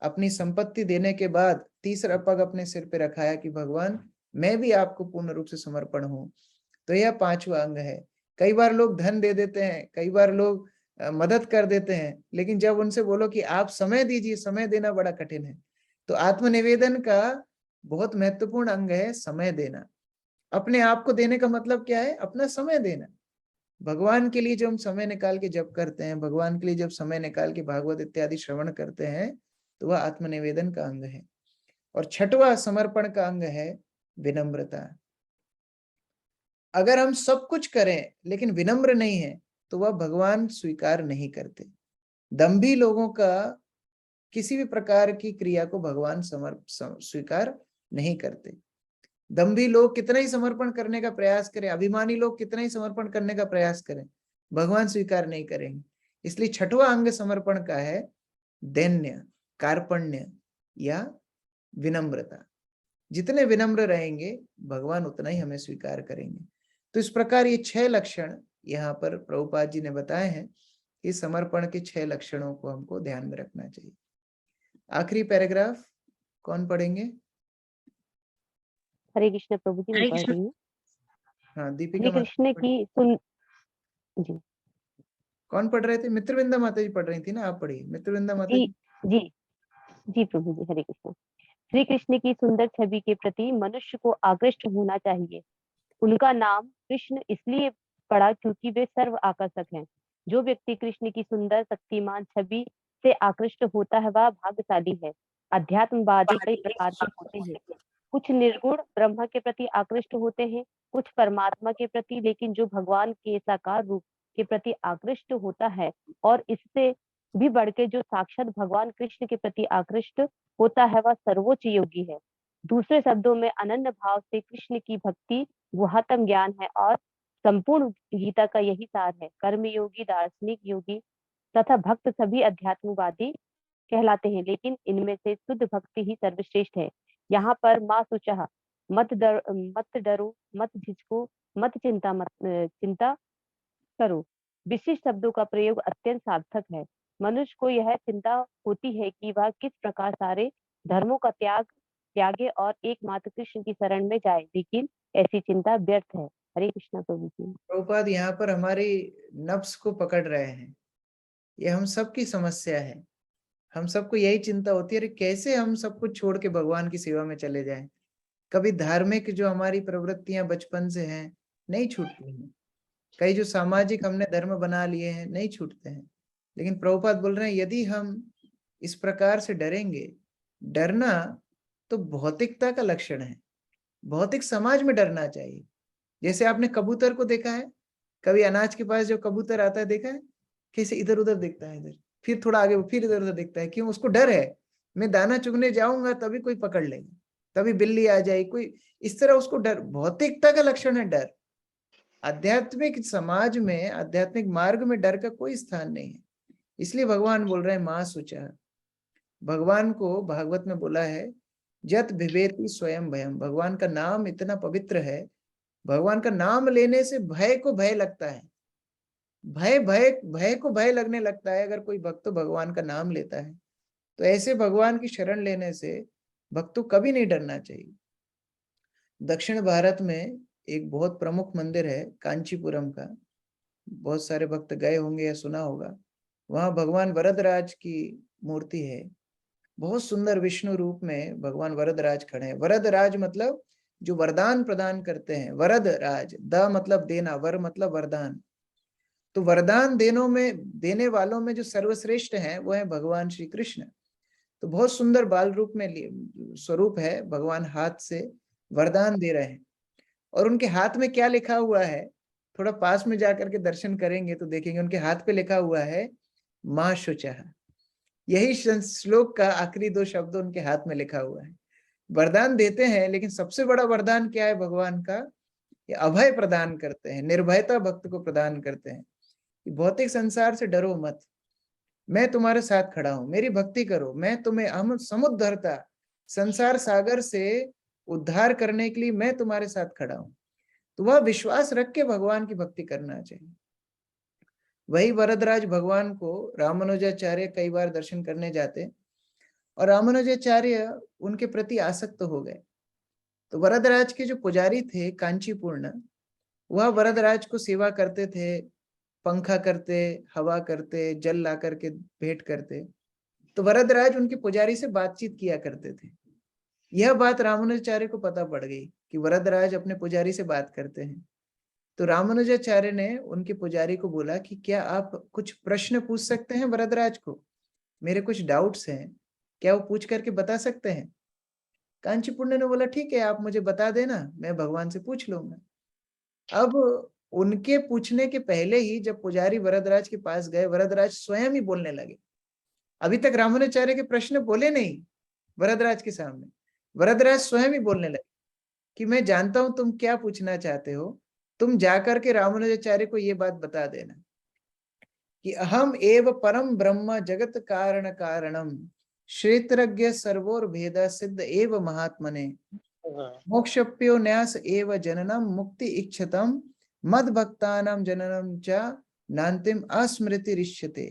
अपनी संपत्ति देने के बाद तीसरा पग अपने सिर पे रखाया कि भगवान मैं भी आपको पूर्ण रूप से समर्पण हूं। तो यह पांचवा अंग है। कई बार लोग धन दे देते हैं, कई बार लोग मदद कर देते हैं, लेकिन जब उनसे बोलो कि आप समय दीजिए, समय देना बड़ा कठिन है। तो आत्मनिवेदन का बहुत महत्वपूर्ण अंग है समय देना। अपने आप को देने का मतलब क्या है? अपना समय देना। भगवान के लिए जब हम समय निकाल के जप करते हैं, भगवान के लिए जब समय निकाल के भागवत इत्यादि श्रवण करते हैं, तो वह आत्मनिवेदन का अंग है। और छठवां समर्पण का अंग है विनम्रता। अगर हम सब कुछ करें लेकिन विनम्र नहीं है, तो वह भगवान स्वीकार नहीं करते। दंभी लोगों का किसी भी प्रकार की क्रिया को भगवान स्वीकार नहीं करते। दंभी लोग कितना ही समर्पण करने का प्रयास करें, अभिमानी लोग कितना ही समर्पण करने का प्रयास करें, भगवान स्वीकार नहीं करेंगे। इसलिए छठवां अंग समर्पण का है दैन्य, कार्पण्य या विनम्रता। जितने विनम्र रहेंगे भगवान उतना ही हमें स्वीकार करेंगे। तो इस प्रकार ये 6 लक्षण यहाँ पर प्रभुपाद जी ने बताए हैं। इस समर्पण के 6 लक्षणों को हमको ध्यान में रखना चाहिए। आखिरी पैराग्राफ कौन पढ़ेंगे? हरे कृष्ण प्रभु जी, मैं पढ़ रही हूँ। हाँ, दीपिका श्री कृष्ण की सुन जी। कौन पढ़ रहे थे? मित्रविंदा माता जी पढ़ रही थी ना, आप पढ़िए। मित्रविंदा माता जी। जी जी प्रभु जी, हरे कृष्ण। श्री कृष्ण की सुंदर छवि के प्रति मनुष्य को आकृष्ट होना चाहिए। उनका नाम कृष्ण इसलिए पड़ा क्योंकि वे सर्व आकर्षक हैं। जो व्यक्ति कृष्ण की सुंदर शक्तिमान छवि से आकृष्ट होता है वह भाग्यशाली है। अध्यात्मवादी कई प्रकार के होते हैं। कुछ निर्गुण ब्रह्म के प्रति आकृष्ट होते हैं, कुछ परमात्मा के प्रति, लेकिन जो भगवान के साकार रूप के प्रति आकृष्ट होता है और इससे भी बढ़कर जो साक्षात भगवान कृष्ण के प्रति आकृष्ट होता है वह सर्वोच्च योगी है। दूसरे शब्दों में अनन्य भाव से कृष्ण की भक्ति गुहातम ज्ञान है और संपूर्ण गीता का यही सार है। कर्मयोगी, दार्शनिक योगी तथा भक्त सभी अध्यात्मवादी कहलाते हैं, लेकिन इनमें से शुद्ध भक्ति ही सर्वश्रेष्ठ है। यहाँ पर माँ सुचह, मत डरो, मत झिझको, मत चिंता करो विशिष्ट शब्दों का प्रयोग अत्यंत सार्थक है। मनुष्य को यह चिंता होती है कि वह किस प्रकार सारे धर्मों का त्यागे और एकमात्र कृष्ण की शरण में जाए, लेकिन ऐसी चिंता व्यर्थ है। हरे कृष्ण प्रभु जी। प्रभुपाद यहाँ पर हमारी नफ्स को पकड़ रहे हैं। ये हम सबकी समस्या है। हम सबको यही चिंता होती है, अरे कैसे हम सब कुछ छोड़ के भगवान की सेवा में चले जाएं। कभी धार्मिक जो हमारी प्रवृत्तियां बचपन से हैं नहीं छूटती हैं। कई जो सामाजिक हमने धर्म बना लिए हैं नहीं छूटते हैं। लेकिन प्रभुपाद बोल रहे हैं यदि हम इस प्रकार से डरेंगे, डरना तो भौतिकता का लक्षण है, भौतिक समाज में डरना चाहिए। जैसे आपने कबूतर को देखा है, कभी अनाज के पास जो कबूतर आता है देखा है, कैसे इधर उधर देखता है, इधर फिर थोड़ा आगे फिर इधर उधर देखता है, क्यों? उसको डर है, मैं दाना चुगने जाऊंगा तभी कोई पकड़ लेगा, तभी बिल्ली आ जाएगी, कोई इस तरह उसको डर, भौतिकता का लक्षण है डर। आध्यात्मिक समाज में, आध्यात्मिक मार्ग में डर का कोई स्थान नहीं है। इसलिए भगवान बोल रहे हैं मां शुचः। भगवान को भागवत में बोला है जत बिभेति स्वयं भयम। भगवान का नाम इतना पवित्र है, भगवान का नाम लेने से भय को भय लगता है, भय भय भय को भय लगने लगता है अगर कोई भक्त भगवान का नाम लेता है। तो ऐसे भगवान की शरण लेने से भक्त को कभी नहीं डरना चाहिए। दक्षिण भारत में एक बहुत प्रमुख मंदिर है कांचीपुरम का, बहुत सारे भक्त गए होंगे या सुना होगा। वहां भगवान वरदराज की मूर्ति है, बहुत सुंदर विष्णु रूप में भगवान वरदराज खड़े हैं। वरदराज मतलब जो वरदान प्रदान करते हैं, वरद राज, द मतलब देना, वर मतलब वरदान। तो वरदान देने वालों में जो सर्वश्रेष्ठ हैं वो है भगवान श्री कृष्ण। तो बहुत सुंदर बाल रूप में स्वरूप है, भगवान हाथ से वरदान दे रहे हैं। और उनके हाथ में क्या लिखा हुआ है, थोड़ा पास में जाकर के दर्शन करेंगे तो देखेंगे उनके हाथ पे लिखा हुआ है मां शुचः। यही श्लोक का आखिरी 2 शब्द उनके हाथ में लिखा हुआ है। वरदान देते हैं, लेकिन सबसे बड़ा वरदान क्या है भगवान का? ये अभय प्रदान करते हैं, निर्भयता भक्त को प्रदान करते हैं। भौतिक संसार से डरो मत, मैं तुम्हारे साथ खड़ा हूं, मेरी भक्ति करो, मैं तुम्हें हम समुद्धरता, संसार सागर से उद्धार करने के लिए मैं तुम्हारे साथ खड़ा हूं। तो वह विश्वास रख के भगवान की भक्ति करना चाहिए। वही वरदराज भगवान को रामानुजाचार्य कई बार दर्शन करने जाते और रामानुजाचार्य उनके प्रति आसक्त हो गए। तो वरदराज के जो पुजारी थे कांचीपूर्ण, वह वरदराज को सेवा करते थे, पंखा करते, हवा करते, जल ला करके भेंट करते। तो वरदराज उनके पुजारी से बातचीत किया करते थे। यह बात रामानुजाचार्य को पता पड़ गई कि वरदराज अपने पुजारी से बात करते हैं। तो रामानुजाचार्य ने उनके पुजारी को बोला कि क्या आप कुछ प्रश्न पूछ सकते हैं वरदराज को, मेरे कुछ डाउट्स हैं, क्या वो पूछ करके बता सकते हैं? कांचीपुण्य ने बोला ठीक है, आप मुझे बता देना, मैं भगवान से पूछ लूंगा। अब उनके पूछने के पहले ही जब पुजारी वरदराज के पास गए, वरदराज स्वयं ही बोलने लगे। अभी तक रामानुजाचार्य के प्रश्न बोले नहीं वरदराज के सामने, वरदराज स्वयं ही बोलने लगे कि मैं जानता हूं तुम क्या पूछना चाहते हो, तुम जाकर के रामानुजाचार्य को ये बात बता देना कि अहम एव परम ब्रह्म जगत कारण कारणम क्षेत्रज्ञ सर्वोर भेद सिद्ध एव महात्मने मोक्षप्यो न्यास एव जननम मुक्ति इच्छतम मद भक्तानाम जननम च नान्तिम अस्मृति रिष्यते।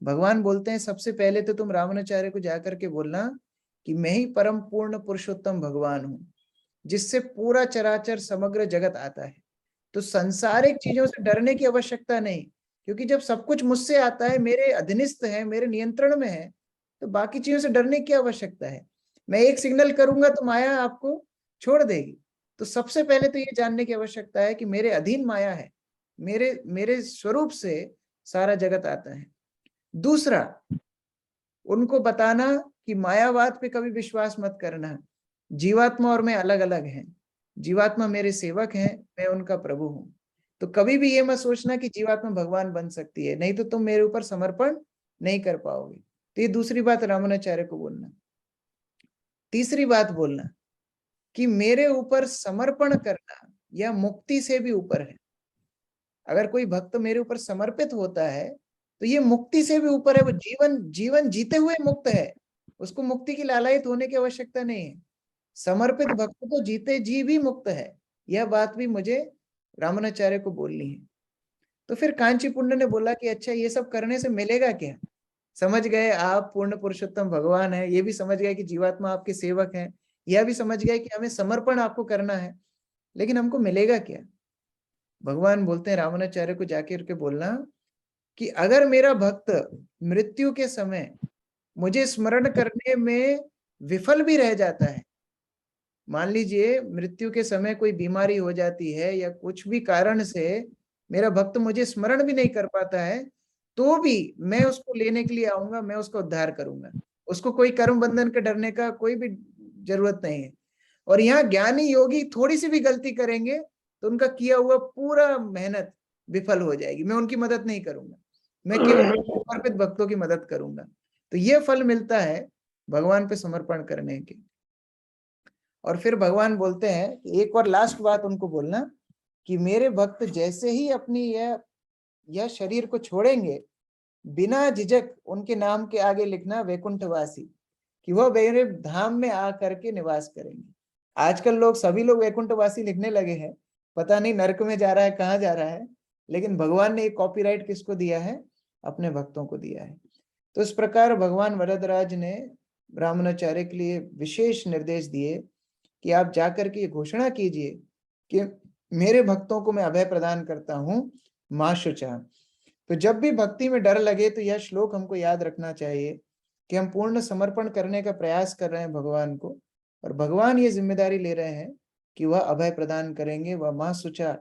भगवान बोलते हैं सबसे पहले तो तुम रामानुजाचार्य को जाकर के बोलना कि मैं ही परम पूर्ण पुरुषोत्तम भगवान हूं, जिससे पूरा चराचर समग्र जगत आता है। तो सांसारिक चीजों से डरने की आवश्यकता नहीं, क्योंकि जब सब कुछ मुझसे आता है, मेरे अधीनस्थ है, मेरे नियंत्रण में है, तो बाकी चीजों से डरने की आवश्यकता है। मैं एक सिग्नल करूंगा तो माया आपको छोड़ देगी। तो सबसे पहले तो ये जानने की आवश्यकता है कि मेरे अधीन माया है, मेरे स्वरूप से सारा जगत आता है। दूसरा, उनको बताना कि मायावाद पे कभी विश्वास मत करना, जीवात्मा और मैं अलग अलग हैं, जीवात्मा मेरे सेवक हैं, मैं उनका प्रभु हूं। तो कभी भी ये मत सोचना कि जीवात्मा भगवान बन सकती है, नहीं तो तुम मेरे ऊपर समर्पण नहीं कर पाओगे। तो ये दूसरी बात रामानुजाचार्य को बोलना। तीसरी बात बोलना कि मेरे ऊपर समर्पण करना यह मुक्ति से भी ऊपर है। अगर कोई भक्त मेरे ऊपर समर्पित होता है तो ये मुक्ति से भी ऊपर है, वो जीवन जीते हुए मुक्त है, उसको मुक्ति की लालायित होने की आवश्यकता नहीं है। समर्पित भक्त तो जीते जी भी मुक्त है। यह बात भी मुझे रामानुजाचार्य को बोलनी है। तो फिर कांचीपुण्य ने बोला कि अच्छा ये सब करने से मिलेगा क्या? समझ गए आप पूर्ण पुरुषोत्तम भगवान है, ये भी समझ गए कि जीवात्मा आपके सेवक हैं, यह भी समझ गए कि हमें समर्पण आपको करना है, लेकिन हमको मिलेगा क्या? भगवान बोलते हैं रामानुजाचार्य को जाके के बोलना कि अगर मेरा भक्त मृत्यु के समय मुझे स्मरण करने में विफल भी रह जाता है, मान लीजिए मृत्यु के समय कोई बीमारी हो जाती है या कुछ भी कारण से मेरा भक्त मुझे स्मरण भी नहीं कर पाता है, तो भी मैं उसको लेने के लिए आऊंगा, मैं उसका उद्धार करूंगा। उसको कोई कर्म बंधन के डरने का कोई भी जरूरत नहीं है। और यहाँ ज्ञानी योगी थोड़ी सी भी गलती करेंगे तो उनका किया हुआ पूरा मेहनत विफल हो जाएगी। मैं उनकी मदद नहीं करूंगा, मैं केवल समर्पित भक्तों की मदद करूंगा। तो ये फल मिलता है भगवान पे समर्पण करने के। और फिर भगवान बोलते हैं कि एक और लास्ट बात उनको बोलना कि मेरे भक्त जैसे ही अपनी यह शरीर को छोड़ेंगे, बिना झिझक उनके नाम के आगे लिखना वैकुंठवासी, कि वह मेरे धाम में आ करके निवास करेंगे। आजकल लोग सभी लोग वैकुंठवासी लिखने लगे हैं, पता नहीं नरक में जा रहा है, कहाँ जा रहा है, लेकिन भगवान ने एक कॉपीराइट किसको दिया है? अपने भक्तों को दिया है। तो इस प्रकार भगवान वरदराज ने ब्राह्मणाचार्य के लिए विशेष निर्देश दिए कि आप जाकर के घोषणा कीजिए कि मेरे भक्तों को मैं अभय प्रदान करता हूं, मां शुचा। तो जब भी भक्ति में डर लगे तो यह श्लोक हमको याद रखना चाहिए कि हम पूर्ण समर्पण करने का प्रयास कर रहे हैं भगवान को, और भगवान ये जिम्मेदारी ले रहे हैं कि वह अभय प्रदान करेंगे, वह मां शुचा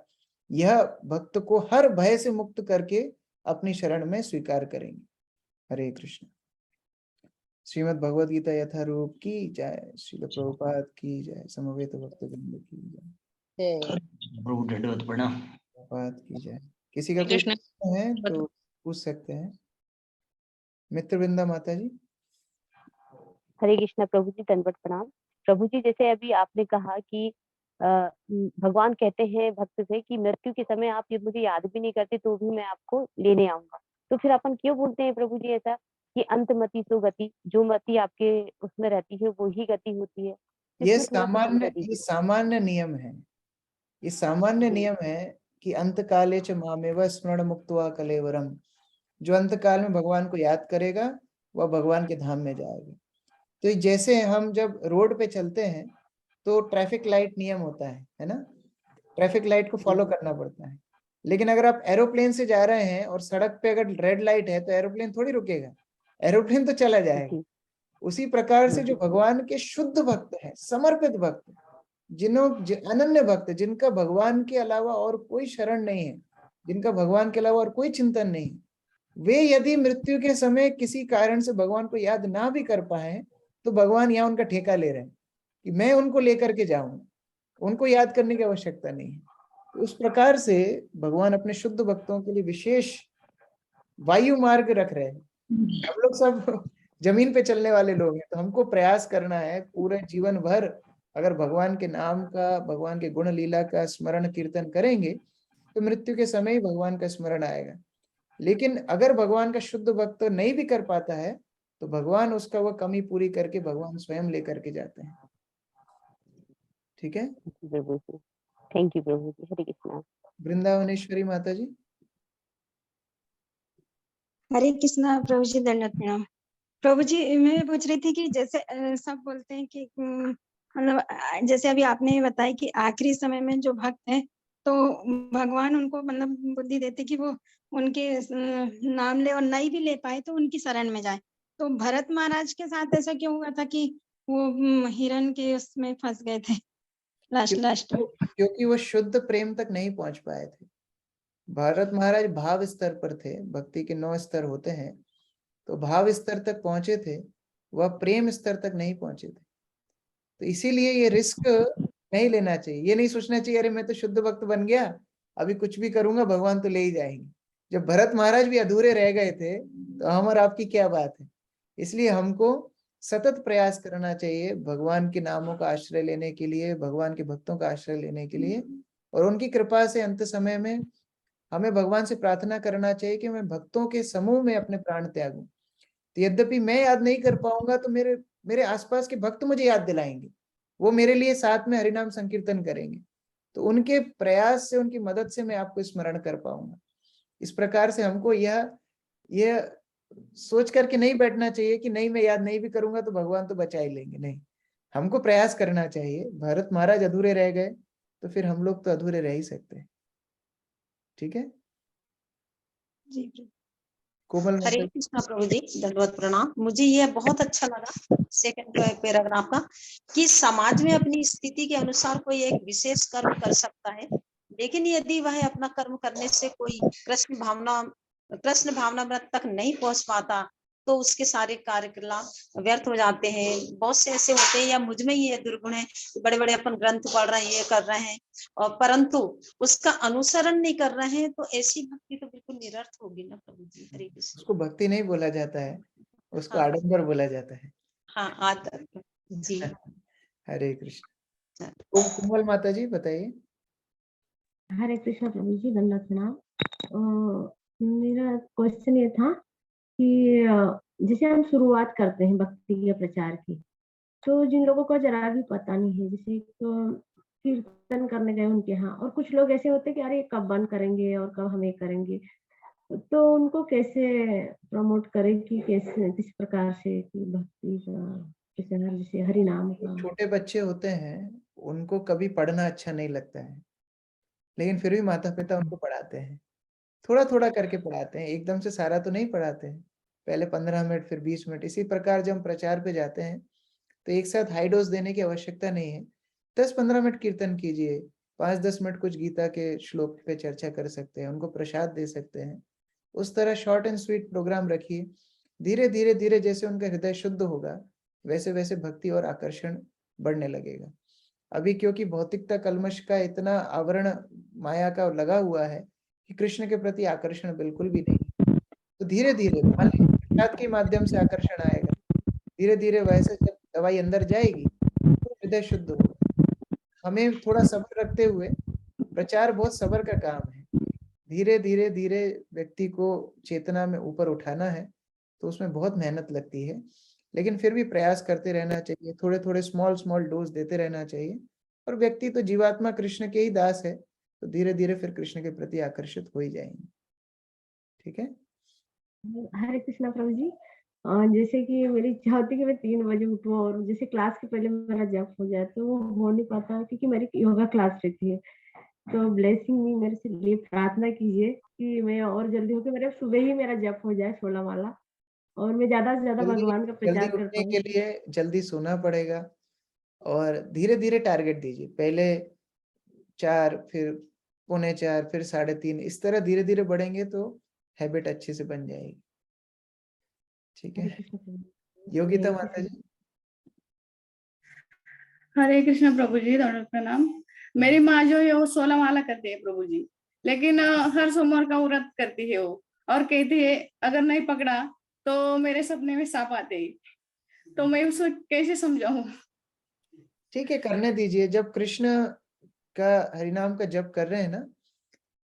यह भक्त को हर भय से मुक्त करके अपनी शरण में स्वीकार करेंगे। हरे कृष्ण। श्रीमद् भगवद गीता यथारूप की जय, श्रील प्रभुपाद की जय, समवेत भक्तवृंद की जय, प्रभु दंडवत प्रणाम। प्रभुपाद की जय। किसी का कोई प्रश्न है तो पूछ सकते हैं। मित्रवृंदा माता जी। हरे कृष्णा प्रभु जी, दंडवत प्रणाम। प्रभु जी, जैसे अभी आपने कहा कि भगवान कहते हैं भक्त से कि मृत्यु के समय आप ये मुझे याद भी नहीं करते तो भी मैं आपको लेने आऊंगा, तो फिर अपन क्यों बोलते हैं प्रभु जी ऐसा कि अंतमति सो गति, जो मति आपके उसमें रहती है वो ही गति होती है? ये इसमें थोड़ा सा समझा दीजिए। सामान्य नियम है, ये सामान्य नियम है कि अंत काले च मामेव स्मरण मुक्त्वा कलेवरम। जो अंत काल में भगवान को याद करेगा वह भगवान के धाम में जाएगा। तो जैसे हम जब रोड पे चलते हैं तो ट्रैफिक लाइट नियम होता है ना, ट्रैफिक लाइट को फॉलो करना पड़ता है। लेकिन अगर आप एरोप्लेन से जा रहे हैं और सड़क पे अगर रेड लाइट है तो एरोप्लेन थोड़ी रुकेगा, एरोप्लेन तो चला जाएगा। उसी प्रकार से जो भगवान के शुद्ध भक्त हैं, समर्पित भक्त, अनन्य भक्त, जिनका भगवान के अलावा और कोई शरण नहीं है, जिनका भगवान के अलावा और कोई चिंतन नहीं, वे यदि मृत्यु के समय किसी कारण से भगवान को याद ना भी कर पाए तो भगवान यहाँ उनका ठेका ले रहे हैं कि मैं उनको लेकर के जाऊंगा, उनको याद करने की आवश्यकता नहीं है। तो उस प्रकार से भगवान अपने शुद्ध भक्तों के लिए विशेष वायु मार्ग रख रहे हैं। हम लोग सब जमीन पे चलने वाले लोग हैं, तो हमको प्रयास करना है पूरे जीवन भर अगर भगवान के नाम का, भगवान के गुण लीला का स्मरण कीर्तन करेंगे तो मृत्यु के समय ही भगवान का स्मरण आएगा। लेकिन अगर भगवान का शुद्ध भक्त नहीं भी कर पाता है तो भगवान उसका वह कमी पूरी करके भगवान स्वयं लेकर के जाते हैं। ठीक है प्रभु जी, थैंक यू प्रभु जी। हरे कृष्णा। वृंदावनेश्वरी माता जी। हरे कृष्णा प्रभु जी, दंडवत प्रणाम। प्रभु जी, मैं पूछ रही थी कि जैसे सब बोलते हैं कि मतलब जैसे अभी आपने बताया कि आखिरी समय में जो भक्त है तो भगवान उनको मतलब बुद्धि देते कि वो उनके नाम ले और नहीं भी ले पाए तो उनकी शरण में जाए। तो भरत महाराज के साथ ऐसा क्यों हुआ था कि वो हिरण के उसमें फंस गए थे लास्ट में? क्योंकि वो शुद्ध प्रेम तक नहीं पहुंच पाए थे। भरत महाराज भाव स्तर पर थे, भक्ति के 9 स्तर होते हैं, तो भाव स्तर तक पहुंचे थे, वह प्रेम स्तर तक नहीं पहुंचे थे। तो इसीलिए ये रिस्क नहीं लेना चाहिए। ये नहीं सोचना चाहिए अरे मैं तो शुद्ध भक्त बन गया, अभी कुछ भी करूंगा भगवान तो ले ही जाएंगे। जब भरत महाराज भी अधूरे रह गए थे तो हम और आपकी क्या बात है। इसलिए हमको सतत प्रयास करना चाहिए भगवान के नामों का आश्रय लेने के लिए, भगवान के भक्तों का आश्रय लेने के लिए, और उनकी कृपा से अंत समय में हमें भगवान से प्रार्थना करना चाहिए कि मैं भक्तों के समूह में अपने प्राण त्यागूं। तो यद्यपि मैं याद नहीं कर पाऊंगा तो मेरे आसपास के भक्त मुझे याद दिलाएंगे, वो मेरे लिए साथ में हरिनाम संकीर्तन करेंगे, तो उनके प्रयास से, उनकी मदद से मैं आपको स्मरण कर पाऊंगा। इस प्रकार से हमको यह सोच करके नहीं बैठना चाहिए कि नहीं मैं याद नहीं भी करूंगा तो भगवान तो बचा ही लेंगे। नहीं, हमको प्रयास करना चाहिए। भरत महाराज अधूरे रह गए तो फिर हम लोग तो अधूरे रह ही सकते हैं। ठीक है जी। कोमल। हरे कृष्णा प्रभु जी, दंडवत प्रणाम। मुझे यह बहुत अच्छा लगा सेकंड पैराग्राफ का कि समाज में अपनी स्थिति के अनुसार कोई एक विशेष कर्म कर सकता है लेकिन यदि वह अपना कर्म करने से कोई कृष्ण भावना व्रत तक नहीं पहुंच पाता तो उसके सारे कार्यकलाप व्यर्थ हो जाते हैं। बहुत से ऐसे होते हैं, या मुझ में ही ये दुर्गुण है, बड़े बड़े अपन ग्रंथ पढ़ रहे हैं, ये कर रहे हैं, और परंतु उसका अनुसरण नहीं कर रहे हैं, तो ऐसी भक्ति तो बिल्कुल निरर्थ होगी ना प्रभु जी। हरे कृष्ण। उसको भक्ति नहीं बोला जाता है, उसको हाँ। आडंबर बोला जाता है। हाँ, आदत जी। हरे कृष्ण। ओम कोमल माता जी बताइए। हरे कृष्ण प्रभु जी, दंडवत प्रणाम। मेरा क्वेश्चन ये था कि जैसे हम शुरुआत करते हैं भक्ति के प्रचार की, तो जिन लोगों को जरा भी पता नहीं है, जैसे तो कीर्तन करने गए उनके यहाँ, और कुछ लोग ऐसे होते हैं कि अरे कब बंद करेंगे और कब हम ये करेंगे, तो उनको कैसे प्रमोट करें कि कैसे किस प्रकार से कि भक्ति का जैसे हरि नाम का। छोटे बच्चे होते हैं, उनको कभी पढ़ना अच्छा नहीं लगता है, लेकिन फिर भी माता पिता उनको पढ़ाते हैं, थोड़ा थोड़ा करके पढ़ाते हैं, एकदम से सारा तो नहीं पढ़ाते हैं। पहले 15 मिनट, फिर 20 मिनट। इसी प्रकार जब हम प्रचार पे जाते हैं तो एक साथ हाई डोज देने की आवश्यकता नहीं है। 10-15 मिनट कीर्तन कीजिए, 5-10 मिनट कुछ गीता के श्लोक पे चर्चा कर सकते हैं, उनको प्रसाद दे सकते हैं। उस तरह शॉर्ट एंड स्वीट प्रोग्राम रखिए। धीरे धीरे धीरे जैसे उनका हृदय शुद्ध होगा, वैसे वैसे भक्ति और आकर्षण बढ़ने लगेगा। अभी क्योंकि भौतिकता कल्मश का इतना आवरण माया का लगा हुआ है कि कृष्ण के प्रति आकर्षण बिल्कुल भी नहीं। तो धीरे धीरे मान लीजिए प्रसाद के माध्यम से आकर्षण आएगा, धीरे धीरे वैसे जब दवाई अंदर जाएगी तो हृदय शुद्ध होगा। हमें थोड़ा सब्र रखते हुए, प्रचार बहुत सब्र का काम है, धीरे धीरे धीरे व्यक्ति को चेतना में ऊपर उठाना है, तो उसमें बहुत मेहनत लगती है, लेकिन फिर भी प्रयास करते रहना चाहिए, थोड़े थोड़े स्मॉल स्मॉल डोज देते रहना चाहिए। और व्यक्ति तो जीवात्मा कृष्ण के ही दास है, तो धीरे धीरे फिर कृष्ण के प्रति आकर्षित हो ही जाएंगे। ठीक है। हरे कृष्णा प्रभु जी। जैसे कि मेरी इच्छा होती है कि मैं 3 बजे उठूं और जैसे क्लास के पहले मेरा जप हो जाए, तो वो हो नहीं पाता क्योंकि मेरी योगा क्लास रहती है। तो ब्लेसिंग में मेरे से लिए प्रार्थना कीजिए कि मैं और जल्दी होकर मेरा सुबह ही मेरा जप हो जाए 16 माला, और मैं ज्यादा से ज्यादा जल्दी भगवान का जल्दी प्रचार कर उठने पाऊँ। के लिए जल्दी सोना पड़ेगा और धीरे धीरे टारगेट दीजिए। पहले 4, फिर 3:45, फिर 3:30, इस तरह धीरे धीरे बढ़ेंगे तो हैबिट अच्छे से बन जाएगी। ठीक हरे है। कृष्ण प्रभु जी। योगिता मैं माता ऐसे जी। हरे कृष्ण प्रभु जी, दंडवत प्रणाम। मेरी माँ जो है वो 16 माला करती है प्रभु जी, लेकिन हर सोमवार का व्रत करती है वो, और कहती है अगर नहीं पकड़ा तो मेरे सपने में सांप आते ही, तो मैं उसको कैसे समझाऊं। ठीक है, करने दीजिए। जब कृष्ण का हरिनाम का जप कर रहे हैं ना,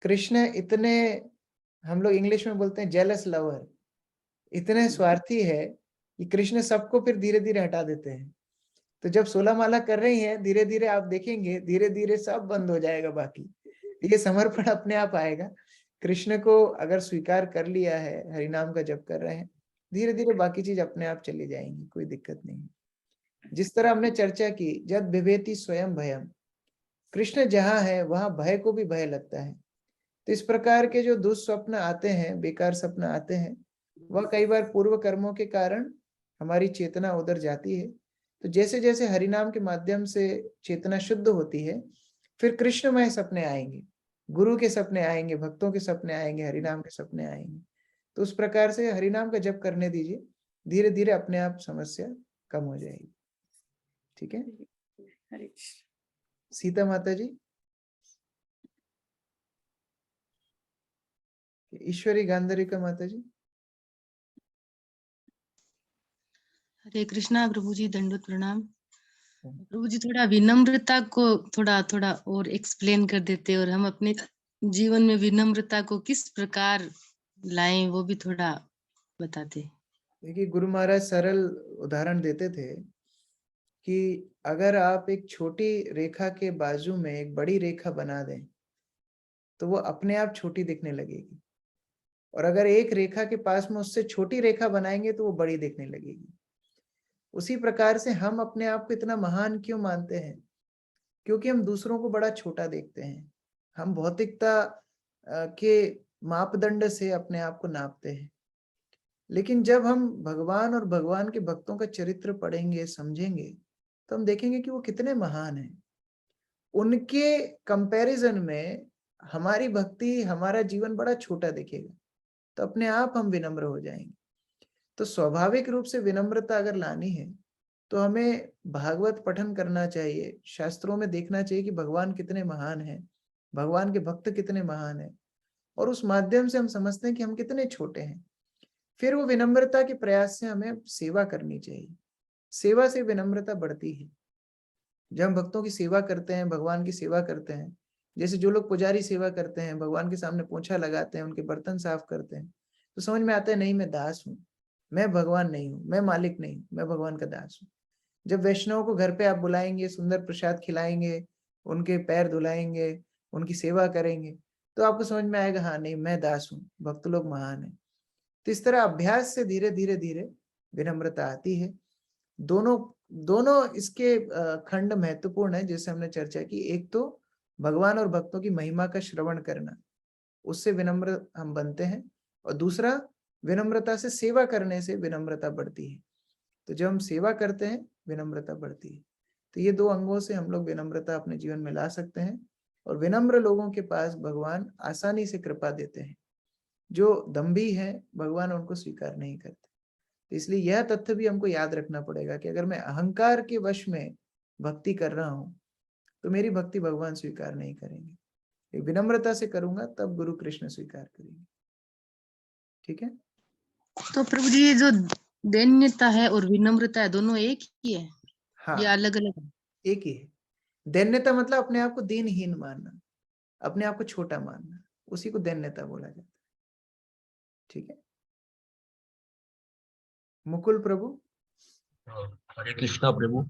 कृष्ण इतने, हम लोग इंग्लिश में बोलते हैं जेलस लवर, इतने स्वार्थी है कि कृष्ण सबको फिर धीरे धीरे हटा देते हैं। तो जब 16 माला कर रही हैं, धीरे धीरे आप देखेंगे धीरे धीरे सब बंद हो जाएगा। बाकी ये समर्पण अपने आप आएगा। कृष्ण को अगर स्वीकार कर लिया है, हरिनाम का जप कर रहे हैं, धीरे धीरे बाकी चीज अपने आप चली जाएंगी, कोई दिक्कत नहीं। जिस तरह हमने चर्चा की, जब विभेति स्वयं भयम, कृष्ण जहां है वहां भय को भी भय लगता है। तो इस प्रकार के जो दुस्वप्न आते हैं, बेकार सपना आते हैं, वह कई बार पूर्व कर्मों के कारण हमारी चेतना उधर जाती है। तो जैसे जैसे हरिनाम के माध्यम से चेतना शुद्ध होती है, फिर कृष्णमय सपने आएंगे, गुरु के सपने आएंगे, भक्तों के सपने आएंगे, हरिनाम के सपने आएंगे। तो उस प्रकार से हरिनाम का जप करने दीजिए, धीरे धीरे अपने आप समस्या कम हो जाएगी। ठीक है। हरे कृष्ण। सीता माता जी। ईश्वरी गांधारिका माता जी। हरे कृष्णा प्रभु जी, दंडवत प्रणाम। प्रभु जी थोड़ा विनम्रता को थोड़ा थोड़ा और एक्सप्लेन कर देते और हम अपने जीवन में विनम्रता को किस प्रकार लाएं, वो भी थोड़ा बताते। देखिए, गुरु महाराज सरल उदाहरण देते थे कि अगर आप एक छोटी रेखा के बाजू में एक बड़ी रेखा बना दें तो वो अपने आप छोटी दिखने लगेगी, और अगर एक रेखा के पास में उससे छोटी रेखा बनाएंगे तो वो बड़ी दिखने लगेगी। उसी प्रकार से हम अपने आप को इतना महान क्यों मानते हैं? क्योंकि हम दूसरों को बड़ा छोटा देखते हैं। हम भौतिकता के मापदंड से अपने आप को नापते हैं। लेकिन जब हम भगवान और भगवान के भक्तों का चरित्र पढ़ेंगे, समझेंगे, तो हम देखेंगे कि वो कितने महान हैं। उनके कंपैरिजन में हमारी भक्ति, हमारा जीवन बड़ा छोटा दिखेगा, तो अपने आप हम विनम्र हो जाएंगे। तो स्वाभाविक रूप से विनम्रता अगर लानी है तो हमें भागवत पठन करना चाहिए, शास्त्रों में देखना चाहिए कि भगवान कितने महान हैं, भगवान के भक्त कितने महान हैं, और उस माध्यम से हम समझते हैं कि हम कितने छोटे हैं। फिर वो विनम्रता के प्रयास से हमें सेवा करनी चाहिए। सेवा से विनम्रता बढ़ती है। जब हम भक्तों की सेवा करते हैं, भगवान की सेवा करते हैं, जैसे जो लोग पुजारी सेवा करते हैं, भगवान के सामने पोंछा लगाते हैं, उनके बर्तन साफ करते हैं, तो समझ में आता है नहीं मैं दास हूँ, मैं भगवान नहीं हूँ, मैं मालिक नहीं हूँ, मैं भगवान का दास हूँ। जब वैष्णव को घर पे आप बुलाएंगे, सुंदर प्रसाद खिलाएंगे, उनके पैर धुलाएंगे, उनकी सेवा करेंगे, तो आपको समझ में आएगा हाँ नहीं मैं दास हूँ, भक्त लोग महान है। तो इस तरह अभ्यास से धीरे धीरे धीरे विनम्रता आती है। दोनों इसके खंड महत्वपूर्ण है, जैसे हमने चर्चा की। एक तो भगवान और भक्तों की महिमा का श्रवण करना, उससे विनम्र हम बनते हैं, और दूसरा विनम्रता से सेवा करने से विनम्रता बढ़ती है। तो जब हम सेवा करते हैं विनम्रता बढ़ती है। तो ये 2 अंगों से हम लोग विनम्रता अपने जीवन में ला सकते हैं, और विनम्र लोगों के पास भगवान आसानी से कृपा देते हैं। जो दंभी है भगवान उनको स्वीकार नहीं करते। तो इसलिए यह तथ्य भी हमको याद रखना पड़ेगा कि अगर मैं अहंकार के वश में भक्ति कर रहा हूं तो मेरी भक्ति भगवान स्वीकार नहीं करेंगे। विनम्रता से करूंगा तब गुरु कृष्ण स्वीकार करेंगे। ठीक है। तो प्रभु जी, ये जो दैन्यता है और विनम्रता है, दोनों एक ही है? हाँ, या अलग अलग है? एक ही है। दैन्यता मतलब अपने आप को दीनहीन मानना, अपने आप को छोटा मानना, उसी को दैन्यता बोला जाता है। ठीक है। मुकुल प्रभु। हरे कृष्णा प्रभु।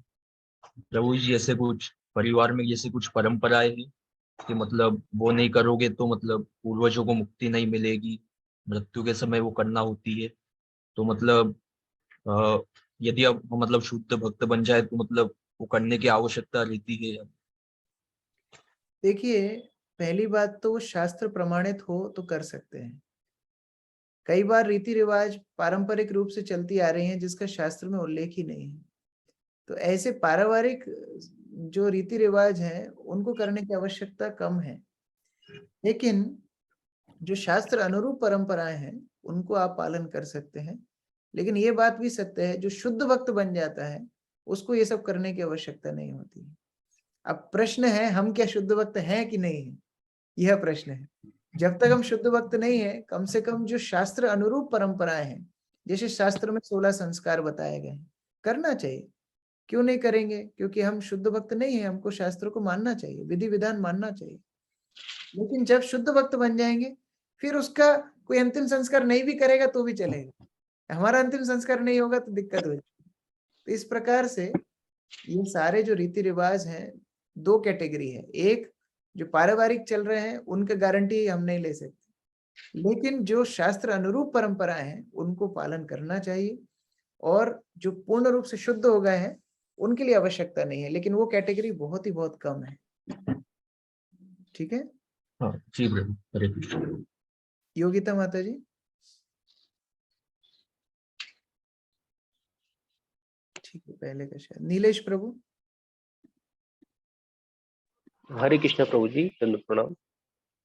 प्रभु जी, जैसे कुछ परिवार में जैसे कुछ परंपराएं हैं कि मतलब वो नहीं करोगे तो मतलब पूर्वजों को मुक्ति नहीं मिलेगी, मृत्यु के समय वो करना होती है। तो मतलब यदि अब मतलब शुद्ध भक्त बन जाए तो मतलब वो करने की आवश्यकता रहती है। देखिए, पहली बात तो शास्त्र प्रमाणित हो तो कर सकते हैं। कई बार रीति रिवाज पारंपरिक रूप से चलती आ रही हैं जिसका शास्त्र में उल्लेख ही नहीं है। तो ऐसे पारिवारिक जो रीति रिवाज हैं उनको करने की आवश्यकता कम है, लेकिन जो शास्त्र अनुरूप परंपराएं हैं उनको आप पालन कर सकते हैं। लेकिन ये बात भी सत्य है, जो शुद्ध भक्त बन जाता है उसको ये सब करने की आवश्यकता नहीं होती। अब प्रश्न है हम क्या शुद्ध भक्त हैं कि नहीं है, यह प्रश्न है। जब तक हम शुद्ध भक्त नहीं है, कम से कम जो शास्त्र अनुरूप परंपराएं हैं, जैसे शास्त्र में 16 संस्कार बताए गए हैं, करना चाहिए। क्यों नहीं करेंगे? क्योंकि हम शुद्ध भक्त नहीं है, हमको शास्त्रों को मानना चाहिए, विधि विधान मानना चाहिए। लेकिन जब शुद्ध भक्त बन जाएंगे फिर उसका कोई अंतिम संस्कार नहीं भी करेगा तो भी चलेगा, हमारा अंतिम संस्कार नहीं होगा तो दिक्कत हो जाएगी। तो इस प्रकार से ये सारे जो रीति रिवाज हैं, 2 कैटेगरी है। एक जो पारिवारिक चल रहे हैं उनका गारंटी हम नहीं ले सकते, लेकिन जो शास्त्र अनुरूप परंपराएं हैं उनको पालन करना चाहिए। और जो पूर्ण रूप से शुद्ध हो गए हैं उनके लिए आवश्यकता नहीं है, लेकिन वो कैटेगरी बहुत ही बहुत कम है। ठीक है। हाँ जी प्रभु, हरे कृष्ण। योगिता माता जी। ठीक है, पहले का शायद नीलेश प्रभु। हरे कृष्ण प्रभु जी, दंडवत प्रणाम।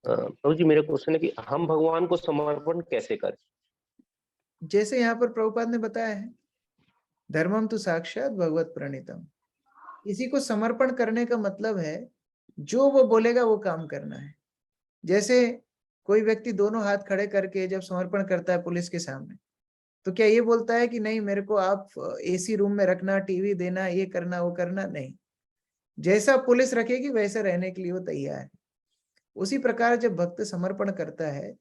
प्रभु जी, मेरा क्वेश्चन है कि हम भगवान को समर्पण कैसे करें? जैसे यहाँ पर प्रभुपाद ने बताया है, धर्मम तो साक्षात भगवत प्रणीतम। इसी को समर्पण करने का मतलब है जो वो बोलेगा वो काम करना है। जैसे कोई व्यक्ति दोनों हाथ खड़े करके जब समर्पण करता है पुलिस के सामने, तो क्या ये बोलता है कि नहीं मेरे को आप एसी रूम में रखना, टीवी देना, ये करना वो करना? नहीं, जैसा पुलिस रखेगी वैसे रहने के लिए वो तैयार है। उसी प्रकार जब भक्त समर्पण करता है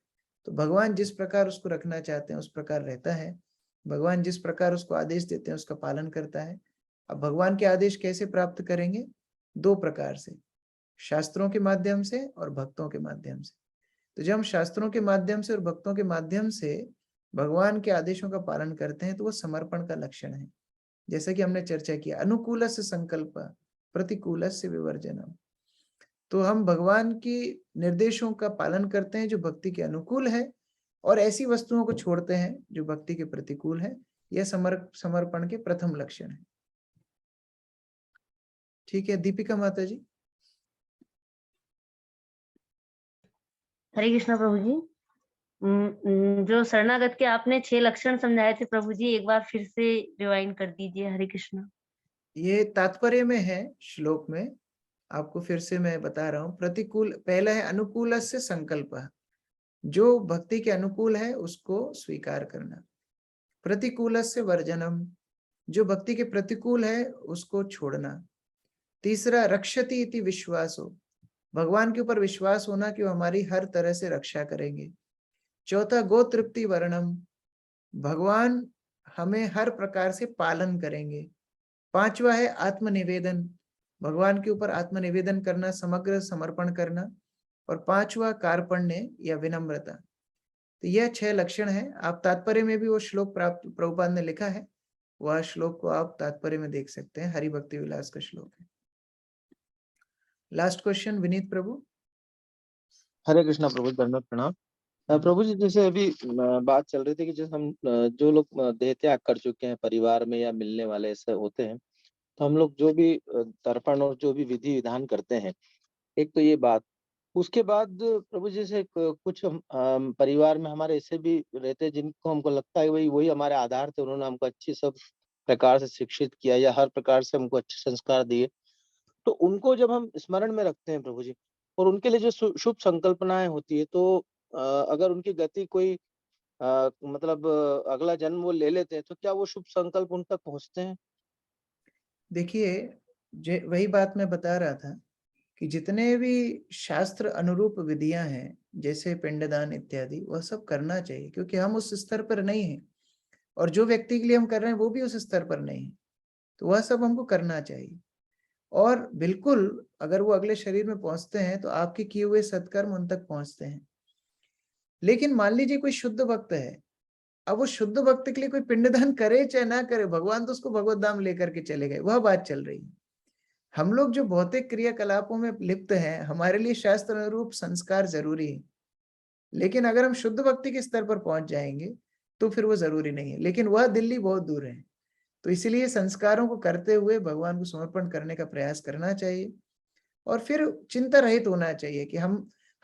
तो भगवान जिस प्रकार उसको रखना चाहते हैं उस प्रकार रहता है। भगवान जिस प्रकार उसको आदेश देते हैं उसका पालन करता है। अब भगवान के आदेश कैसे प्राप्त करेंगे? 2 प्रकार से, शास्त्रों के माध्यम से और भक्तों के माध्यम से। तो जब हम शास्त्रों के माध्यम से और भक्तों के माध्यम से भगवान के आदेशों का पालन करते हैं तो वो समर्पण का लक्षण है। जैसा कि हमने चर्चा किया, अनुकूलस्य संकल्प प्रतिकूलस्य विवर्जनम। तो हम भगवान की निर्देशों का पालन करते हैं जो भक्ति के अनुकूल है, और ऐसी वस्तुओं को छोड़ते हैं जो भक्ति के प्रतिकूल है। यह समर्पण के प्रथम लक्षण है। ठीक है, दीपिका माता जी। हरे कृष्णा प्रभु जी। जो शरणागत के आपने 6 लक्षण समझाए थे प्रभु जी, एक बार फिर से रिवाइंड कर दीजिए। हरे कृष्णा। ये तात्पर्य में है श्लोक में, आपको फिर से मैं बता रहा हूँ। प्रतिकूल, पहला है अनुकूलस्य संकल्पः, जो भक्ति के अनुकूल है उसको स्वीकार करना। प्रतिकूलस्य वर्जनम, जो भक्ति के प्रतिकूल है उसको छोड़ना। तीसरा रक्षति इति विश्वासो, भगवान के ऊपर विश्वास होना कि वो हमारी हर तरह से रक्षा करेंगे। चौथा गो तृप्ति वर्णम, भगवान हमें हर प्रकार से पालन करेंगे। पांचवा है आत्मनिवेदन, भगवान के ऊपर आत्मनिवेदन करना, समग्र समर्पण करना। और पांचवा कार्पण्य या विनम्रता। तो यह 6 लक्षण है। आप तात्पर्य में भी वो श्लोक प्राप्त प्रभुपाद ने लिखा है, वह श्लोक को आप तात्पर्य में देख सकते हैं। हरि भक्ति विलास का श्लोक है। लास्ट क्वेश्चन विनीत प्रभु। हरे कृष्णा प्रभु, दंडवत प्रणाम। प्रभु जी, जैसे अभी बात चल रही थी कि जैसे हम जो लोग देह त्याग कर चुके हैं परिवार में या मिलने वाले ऐसे होते हैं, तो हम लोग जो भी तर्पण और जो भी विधि विधान करते हैं, एक तो ये बात। उसके बाद प्रभु जी से कुछ परिवार में हमारे ऐसे भी रहते हैं जिनको हमको लगता है भाई वही हमारे आधार थे, उन्होंने हमको अच्छी सब प्रकार से शिक्षित किया या हर प्रकार से हमको अच्छे संस्कार दिए। तो उनको जब हम स्मरण में रखते हैं प्रभु जी, और उनके लिए जो शुभ संकल्पनाएं होती है, तो अगर उनकी गति कोई मतलब अगला जन्म वो ले लेते हैं, तो क्या वो शुभ संकल्प उन तक पहुंचते हैं? देखिए, वही बात मैं बता रहा था कि जितने भी शास्त्र अनुरूप विधियां हैं, जैसे पिंडदान इत्यादि, वह सब करना चाहिए, क्योंकि हम उस स्तर पर नहीं हैं और जो व्यक्ति के लिए हम कर रहे हैं वो भी उस स्तर पर नहीं है, तो वह सब हमको करना चाहिए। और बिल्कुल अगर वो अगले शरीर में पहुंचते हैं तो आपके किए हुए सत्कर्म उन तक पहुंचते हैं। लेकिन मान लीजिए कोई शुद्ध भक्त है, अब वो शुद्ध भक्त के लिए कोई पिंडदान करे चाहे ना करे, भगवान तो उसको भगवत धाम लेकर के चले गए, वह बात चल रही है। हम लोग जो भौतिक क्रियाकलापों में लिप्त हैं, हमारे लिए शास्त्र अनुरूप संस्कार जरूरी है, लेकिन अगर हम शुद्ध भक्ति के स्तर पर पहुंच जाएंगे तो फिर वो जरूरी नहीं है। लेकिन वह दिल्ली बहुत दूर है, तो इसलिए संस्कारों को करते हुए भगवान को समर्पण करने का प्रयास करना चाहिए और फिर चिंता रहित होना चाहिए कि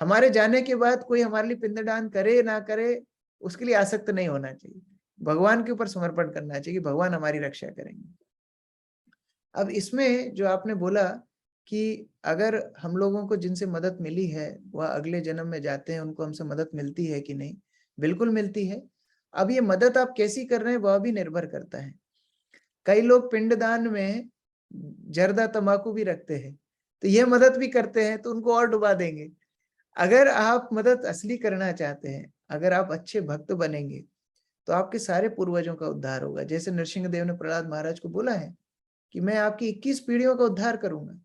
हमारे जाने के बाद कोई हमारे लिए पिंडदान करे ना करे, उसके लिए आसक्त नहीं होना चाहिए। भगवान के ऊपर समर्पण करना चाहिए, भगवान हमारी रक्षा करेंगे। अब इसमें जो आपने बोला कि अगर हम लोगों को जिनसे मदद मिली है वह अगले जन्म में जाते हैं, उनको हमसे मदद मिलती है कि नहीं? बिल्कुल मिलती है। अब ये मदद आप कैसी कर रहे हैं वह भी निर्भर करता है। कई लोग पिंडदान में जर्दा तंबाकू भी रखते हैं, तो यह मदद भी करते हैं, तो उनको और डुबा देंगे। अगर आप मदद असली करना चाहते हैं, अगर आप अच्छे भक्त बनेंगे, तो आपके सारे पूर्वजों का उद्धार होगा। जैसे नरसिंह देव ने प्रहलाद महाराज को बोला है कि मैं आपकी 21 पीढ़ियों का उद्धार करूंगा।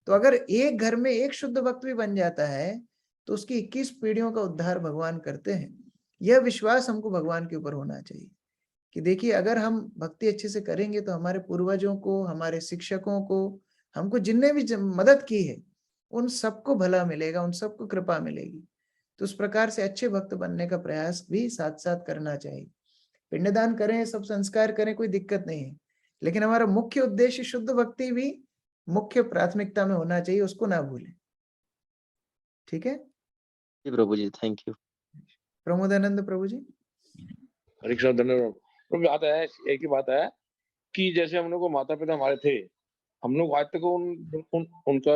तो अगर एक घर में एक शुद्ध भक्त भी बन जाता है तो उसकी 21 पीढ़ियों का उद्धार भगवान करते हैं। यह विश्वास हमको भगवान के ऊपर होना चाहिए कि देखिए, अगर हम भक्ति अच्छे से करेंगे तो हमारे पूर्वजों को, हमारे शिक्षकों को, हमको जिनने भी मदद की है, उन सबको भला मिलेगा, उन सबको कृपा मिलेगी। तो उस प्रकार से अच्छे भक्त बनने का प्रयास भी साथ साथ करना चाहिए। पिंडदान करें, सब संस्कार करें, कोई दिक्कत नहीं है, लेकिन हमारा मुख्य उद्देश्य शुद्ध भक्ति भी मुख्य प्राथमिकता में होना चाहिए, उसको ना भूलें। ठीक है जी प्रभु जी, थैंक यू। प्रमोदानंद प्रभु जी। हरे कृष्ण, धन्यवाद प्रभु। बात है, एक ही बात है कि जैसे हम लोग को माता पिता हमारे थे, हम लोग आज तक उनका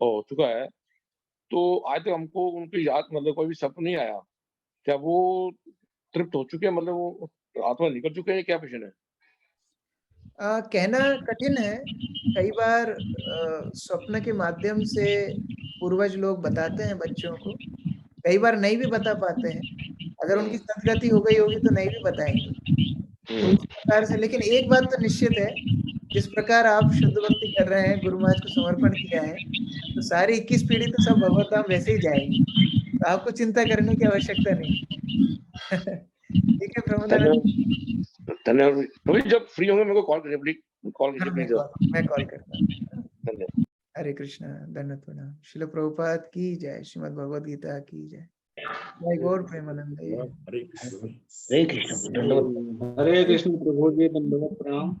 हो चुका है, तो आज तक हमको उनकी याद मतलब कोई भी शब्द नहीं आया। क्या वो तृप्त हो चुके हैं, मतलब वो आत्मा निकल चुके हैं, क्या प्रश्न है? कहना कठिन है। कई बार स्वप्न के माध्यम से पूर्वज लोग बताते हैं बच्चों को, कई बार नहीं भी बता पाते हैं। अगर उनकी सदगति हो गई होगी तो नहीं भी बताएंगे। तो इस प्रकार से, लेकिन एक बात तो निश्चित है, जिस प्रकार आप शुद्ध भक्ति कर रहे हैं, गुरु महाराज को समर्पण किया है, तो सारी 21 पीढ़ी तो सब भगवत धाम वैसे ही जाएगी, तो आपको चिंता करने की आवश्यकता नहीं। ठीक है प्रमोदानंद, धन्यवाद। जब फ्री होंगे मेरे को कॉल करिए प्लीज, कॉल कीजिए प्लीज। मैं कॉल करता हूँ। धन्यवाद। हरे कृष्णा, धन्यवाद प्रणाम। श्रील प्रभुपाद की जय, श्रीमद् भगवद गीता की जय। जय गौर प्रेमानंद। हरे कृष्ण, हरे कृष्ण प्रभु जी, दंडवत प्रणाम।